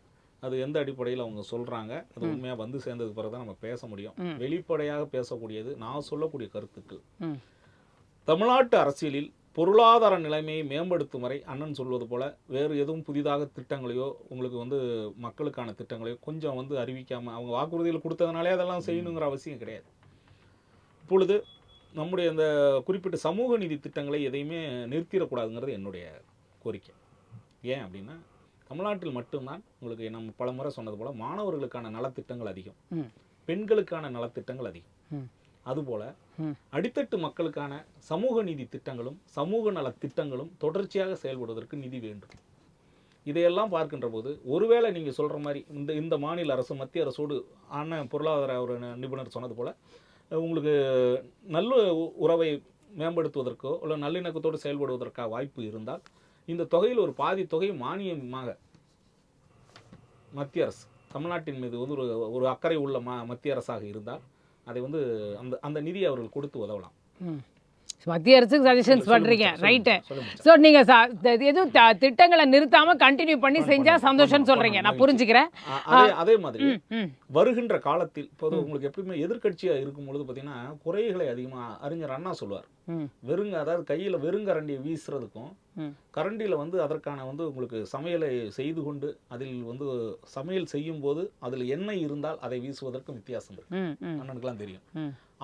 அது எந்த அடிப்படையில் அவங்க சொல்றாங்க, அது உண்மையா வந்து சேர்ந்ததுக்கு பிறகுதான் நம்ம பேச முடியும். வெளிப்படையாக பேசக்கூடியது நான் சொல்லக்கூடிய கருத்துக்கள். தமிழ்நாட்டு அரசியலில் பொருளாதார நிலைமையை மேம்படுத்தும் வரை அண்ணன் சொல்வது போல வேறு எதுவும் புதிதாக திட்டங்களையோ உங்களுக்கு வந்து மக்களுக்கான திட்டங்களையோ கொஞ்சம் வந்து அறிவிக்காமல் அவங்க வாக்குறுதிகள் கொடுத்ததுனாலே அதெல்லாம் செய்யணுங்கிற அவசியம் கிடையாது. இப்பொழுது நம்முடைய இந்த குறிப்பிட்ட சமூக நீதி திட்டங்களை எதையுமே நிறுத்திடக்கூடாதுங்கிறது என்னுடைய கோரிக்கை. ஏன் அப்படின்னா தமிழ்நாட்டில் மட்டும்தான் உங்களுக்கு நம்ம பல முறை சொன்னது போல மாணவர்களுக்கான நலத்திட்டங்கள் அதிகம், பெண்களுக்கான நலத்திட்டங்கள் அதிகம். அதுபோல அடித்தட்டு மக்களுக்கான சமூக நீதி திட்டங்களும் சமூக நல திட்டங்களும் தொடர்ச்சியாக செயல்படுவதற்கு நிதி வேண்டும். இதையெல்லாம் பார்க்கின்ற போது ஒருவேளை நீங்க சொல்ற மாதிரி இந்த மாநில அரசு மத்திய அரசோடு பொருளாதார ஒரு நிபுணர் சொன்னது போல உங்களுக்கு நல்ல உறவை மேம்படுத்துவதற்கோ இல்லை நல்லிணக்கத்தோடு செயல்படுவதற்காக வாய்ப்பு இருந்தால் இந்த தொகையில் ஒரு பாதி தொகை மானியமாக மத்திய அரசு தமிழ்நாட்டின் மீது வந்து ஒரு அக்கறை உள்ள மத்திய அரசாக இருந்தால் அதை வந்து அந்த நிதி அவர்கள் கொடுத்து உதவலாம். மத்திய அரசுக்கு சஜஷன்ஸ் பண்றீங்க, ரைட்டு. ஸோ நீங்க எதுவும் திட்டங்களை நிறுத்தாம கண்டினியூ பண்ணி செஞ்சா சந்தோஷம்னு சொல்றீங்க, நான் புரிஞ்சுக்கிறேன். அதே மாதிரி வருகின்ற காலத்தில் இப்போது உங்களுக்கு எப்பயுமே எதிர்கட்சியா இருக்கும் பொழுது பார்த்தீங்கன்னா குறைகளை அதிகமா அறிஞர் அண்ணா சொல்லுவார். அதாவது கையில வெறுங்கரண்டியை வீசுறதுக்கும் கரண்டியில வந்து அதற்கான வந்து உங்களுக்கு சமையலை செய்து கொண்டு அதில் வந்து சமையல் செய்யும் போது அதில் எண்ணெய் இருந்தால் அதை வீசுவதற்கும் வித்தியாசம் இருக்கு, அண்ணனுக்குலாம் தெரியும்.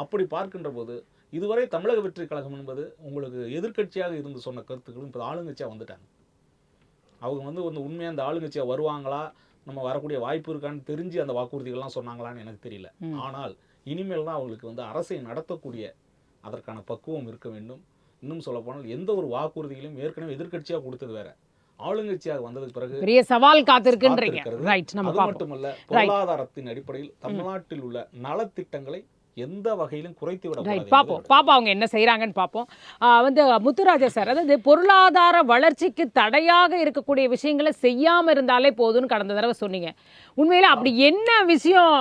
அப்படி பார்க்கின்ற போது இதுவரை தமிழக வெற்றி கழகம் என்பது உங்களுக்கு எதிர்கட்சியாக இருந்து சொன்ன கருத்துக்களும் இப்போ ஆளுங்கட்சியா வந்துட்டாங்க. அவங்க வந்து உண்மையாக அந்த ஆளுங்கட்சியா வருவாங்களா, நம்ம வரக்கூடிய வாய்ப்பு இருக்கான்னு தெரிஞ்சு அந்த வாக்குறுதிகள்லாம் சொன்னாங்களான்னு எனக்கு தெரியல. ஆனால் இனிமேல் தான் அவங்களுக்கு வந்து அரசை நடத்தக்கூடிய அதற்கான பக்குவம் இருக்க வேண்டும். இன்னும் சொல்ல போனால் எந்த ஒரு வாக்குறுதிகளையும் ஏற்கனவே எதிர்கட்சியாக கொடுத்தது வேற, ஆளுங்கட்சியாக வந்ததுக்கு பிறகு பெரிய சவால் காத்திருக்கின்றீங்க. அது மட்டுமல்ல, பொருளாதாரத்தின் அடிப்படையில் தமிழ்நாட்டில் உள்ள நலத்திட்டங்களை எந்த வகையிலும் குறைத்து விட பாப்போம் அவங்க என்ன செய்யறாங்கன்னு பார்ப்போம். வந்து முத்துராஜா சார், அதாவது பொருளாதார வளர்ச்சிக்கு தடையாக இருக்கக்கூடிய விஷயங்களை செய்யாம இருந்தாலே போதும்னு கடந்த தடவை சொன்னீங்க. உண்மையில அப்படி என்ன விஷயம்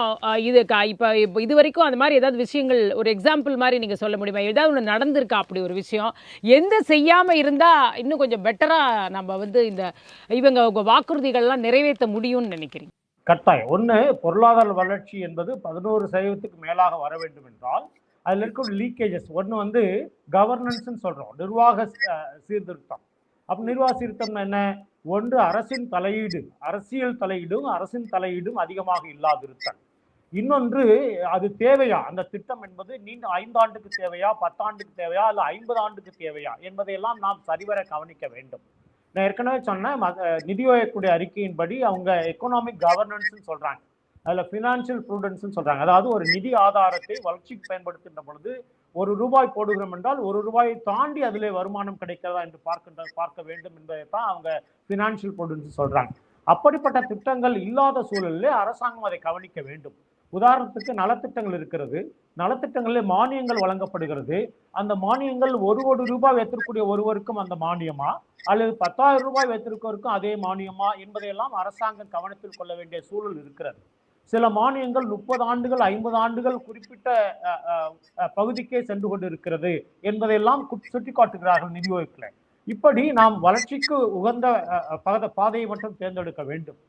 இது இப்போ இது வரைக்கும் அந்த மாதிரி ஏதாவது விஷயங்கள் ஒரு எக்ஸாம்பிள் மாதிரி நீங்க சொல்ல முடியுமா? ஏதாவது ஒன்று நடந்திருக்கா அப்படி ஒரு விஷயம்? எந்த செய்யாம இருந்தா இன்னும் கொஞ்சம் பெட்டரா நம்ம வந்து இவங்க வாக்குறுதிகள்லாம் நிறைவேற்ற முடியும்னு நினைக்கிறீங்க? கட்டாயம். ஒன்று, பொருளாதார வளர்ச்சி என்பது 11% மேலாக வர வேண்டும் என்றால் அதில் இருக்க லீக்கேஜஸ். ஒன்று வந்து கவர்னன்ஸ்ன்னு சொல்கிறோம், நிர்வாக சீர்திருத்தம். அப்போ நிர்வாக சீர்திருத்தம்னா என்ன? ஒன்று அரசின் தலையீடு, அரசியல் தலையீடும் அரசின் தலையீடும் அதிகமாக இல்லாதிருத்தல். இன்னொன்று, அது தேவையா, அந்த திட்டம் என்பது நீண்ட 5 ஆண்டுக்கு தேவையா, 10 ஆண்டுக்கு தேவையா, இல்லை 50 ஆண்டுக்கு தேவையா என்பதையெல்லாம் நாம் சரிவர கவனிக்க வேண்டும். நான் ஏற்கனவே சொன்னேன், நிதி ஆயோக்குடைய அறிக்கையின்படி அவங்க எக்கனாமிக் கவர்னன்ஸ்ன்னு சொல்றாங்க, அதில் ஃபினான்ஷியல் ப்ரூடன்ஸ்ன்னு சொல்றாங்க. அதாவது ஒரு நிதி ஆதாரத்தை வளர்ச்சிக்கு பயன்படுத்துகின்ற பொழுது ₹1 போடுகிறோம் என்றால் ₹1 தாண்டி அதிலே வருமானம் கிடைக்கிறதா என்று பார்க்க வேண்டும் என்பதைத்தான் அவங்க ஃபினான்ஷியல் ப்ரூடன்ஸ் சொல்றாங்க. அப்படிப்பட்ட திட்டங்கள் இல்லாத சூழலில் அரசாங்கம் அதை கவனிக்க வேண்டும். உதாரணத்துக்கு நலத்திட்டங்கள் இருக்கிறது, நலத்திட்டங்களில் மானியங்கள் வழங்கப்படுகிறது. அந்த மானியங்கள் ₹1 வைத்திருக்கக்கூடிய ஒருவருக்கும் அந்த மானியமா, அல்லது ₹10,000 வைத்திருக்கவருக்கும் அதே மானியமா என்பதையெல்லாம் அரசாங்கம் கவனத்தில் கொள்ள வேண்டிய சூழல் இருக்கிறது. சில மானியங்கள் 30 ஆண்டுகள் 50 ஆண்டுகள் குறிப்பிட்ட பகுதிக்கே சென்று கொண்டு இருக்கிறது என்பதையெல்லாம் சுட்டிக்காட்டுகிறார்கள் நிதி ஆயோக்கில். இப்படி நாம் வளர்ச்சிக்கு உகந்த பாதையை மட்டும் தேர்ந்தெடுக்க வேண்டும்.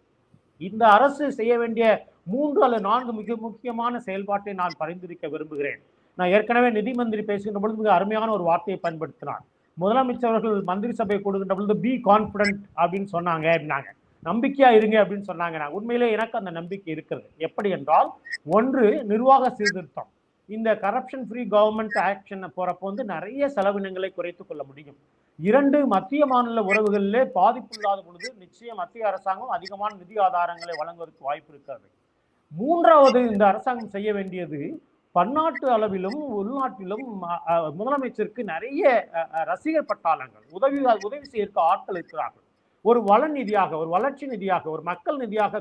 இந்த அரசு செய்ய வேண்டிய 3 அல்லது 4 மிக முக்கியமான செயல்பாட்டை நான் பரிந்துரைக்க விரும்புகிறேன். நான் ஏற்கனவே நிதி மந்திரி பேசுகின்ற பொழுது மிக அருமையான ஒரு வார்த்தையை பயன்படுத்தினார். முதலமைச்சர்கள் மந்திரி சபை கொடுக்கின்ற பொழுது பி கான்ஃபிடென்ட் அப்படின்னு சொன்னாங்க அப்படின்னாங்க, நம்பிக்கையா இருங்க அப்படின்னு சொன்னாங்க. நான் உண்மையிலே எனக்கு அந்த நம்பிக்கை இருக்கிறது. எப்படி என்றால், ஒன்று நிர்வாக சீர்திருத்தம். இந்த கரப்ஷன் ஃப்ரீ கவர்மெண்ட் ஆக்ஷன் போறப்போ வந்து நிறைய செலவினங்களை குறைத்துக் கொள்ள முடியும். 2, மத்திய மாநில உறவுகளிலே பாதிப்பு இல்லாத பொழுது நிச்சயம் மத்திய அரசாங்கம் அதிகமான நிதி ஆதாரங்களை வழங்குவதற்கு வாய்ப்பு இருக்கிறது. 3வது இந்த அரசாங்கம் செய்ய வேண்டியது, பன்னாட்டு அளவிலும் உள்நாட்டிலும் முதலமைச்சருக்கு நிறைய ரசிகர் பட்டாளங்கள், உதவி செய்ய ஆட்கள் இருக்கிறார்கள். ஒரு வள நிதியாக, ஒரு வளர்ச்சி நிதியாக, ஒரு மக்கள் நிதியாக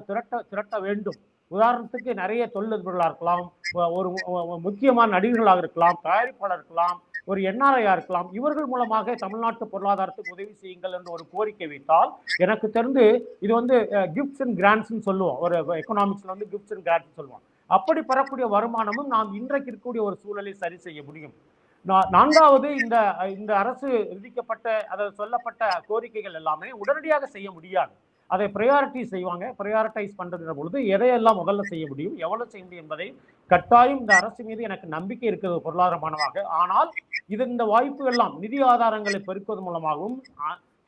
திரட்ட வேண்டும். உதாரணத்துக்கு நிறைய தொழிலதிபர்களாக இருக்கலாம், ஒரு முக்கியமான நடிகர்களாக இருக்கலாம், தயாரிப்பாளர் இருக்கலாம், ஒரு என்ஆர்ஐயா இருக்கலாம். இவர்கள் மூலமாக தமிழ்நாட்டு பொருளாதாரத்துக்கு உதவி செய்யுங்கள் என்று ஒரு கோரிக்கை வைத்தால், எனக்கு தெரிந்து இது வந்து கிஃப்ட்ஸ் அண்ட் கிராண்ட்ஸ்ன்னு சொல்லுவோம். ஒரு எக்கனாமிக்ஸ்ல வந்து கிஃப்ட்ஸ் அண்ட் கிராண்ட்ஸ் சொல்லுவோம். அப்படி பெறக்கூடிய வருமானமும் நாம் இன்றைக்கு இருக்கக்கூடிய ஒரு சூழலை சரி செய்ய முடியும். 4வது, இந்த அரசு விதிக்கப்பட்ட அதாவது சொல்லப்பட்ட கோரிக்கைகள் எல்லாமே உடனடியாக செய்ய முடியாது. அதை ப்ரையாரிட்டைஸ் பண்றதுன்ற பொழுது எதையெல்லாம் முதல்ல செய்ய முடியும், எவ்வளவு செய்ய முடியும் என்பதை கட்டாயம் இந்த அரசு மீது எனக்கு நம்பிக்கை இருக்கிறது பொருளாதாரமானதாக. ஆனால் இந்த வாய்ப்பு எல்லாம் நிதி ஆதாரங்களை பெருக்குவதன் மூலமாகவும்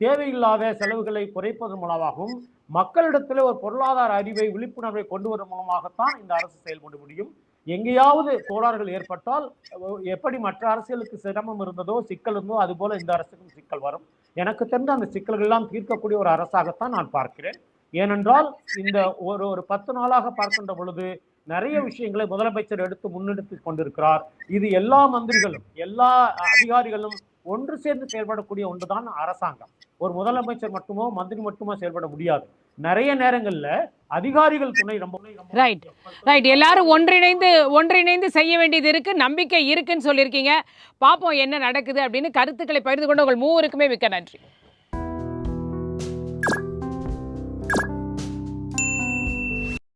தேவையில்லாத செலவுகளை குறைப்பதன் மூலமாகவும் மக்களிடத்தில் ஒரு பொருளாதார அறிவை, விழிப்புணர்வை கொண்டு வரும் மூலமாகத்தான் இந்த அரசு செயல்பட முடியும். எங்கேயாவது கோளாறுகள் ஏற்பட்டால் எப்படி மற்ற அரசியலுக்கு சிரமம் இருந்ததோ, சிக்கல் இருந்தோ, அது போல இந்த அரசுக்கும் சிக்கல் வரும். எனக்கு தெரிந்த அந்த சிக்கல்கள் எல்லாம் தீர்க்கக்கூடிய ஒரு அரசாகத்தான் நான் பார்க்கிறேன். ஏனென்றால் இந்த ஒரு 10 நாளாக பார்க்கின்ற பொழுது நிறைய விஷயங்களை முதலமைச்சர் முன்னெடுத்து கொண்டிருக்கிறார். இது எல்லா மந்திரிகளும், எல்லா அதிகாரிகளும் ஒன்று சேர்ந்து செயல்படக்கூடிய ஒன்றுதான் அரசாங்கம். ஒரு முதலமைச்சர் மட்டுமோ மந்திரி மட்டுமோ செயல்பட முடியாது. நிறைய நேரங்கள்ல அதிகாரிகள் துணை ரொம்ப ரைட் எல்லாரும் ஒன்றிணைந்து செய்ய வேண்டியது இருக்கு, நம்பிக்கை இருக்குன்னு சொல்லியிருக்கீங்க. பாப்போம் என்ன நடக்குது அப்படின்னு. கருத்துக்களை பகிர்ந்து கொண்டு உங்கள் மூவருக்குமே மிக்க நன்றி.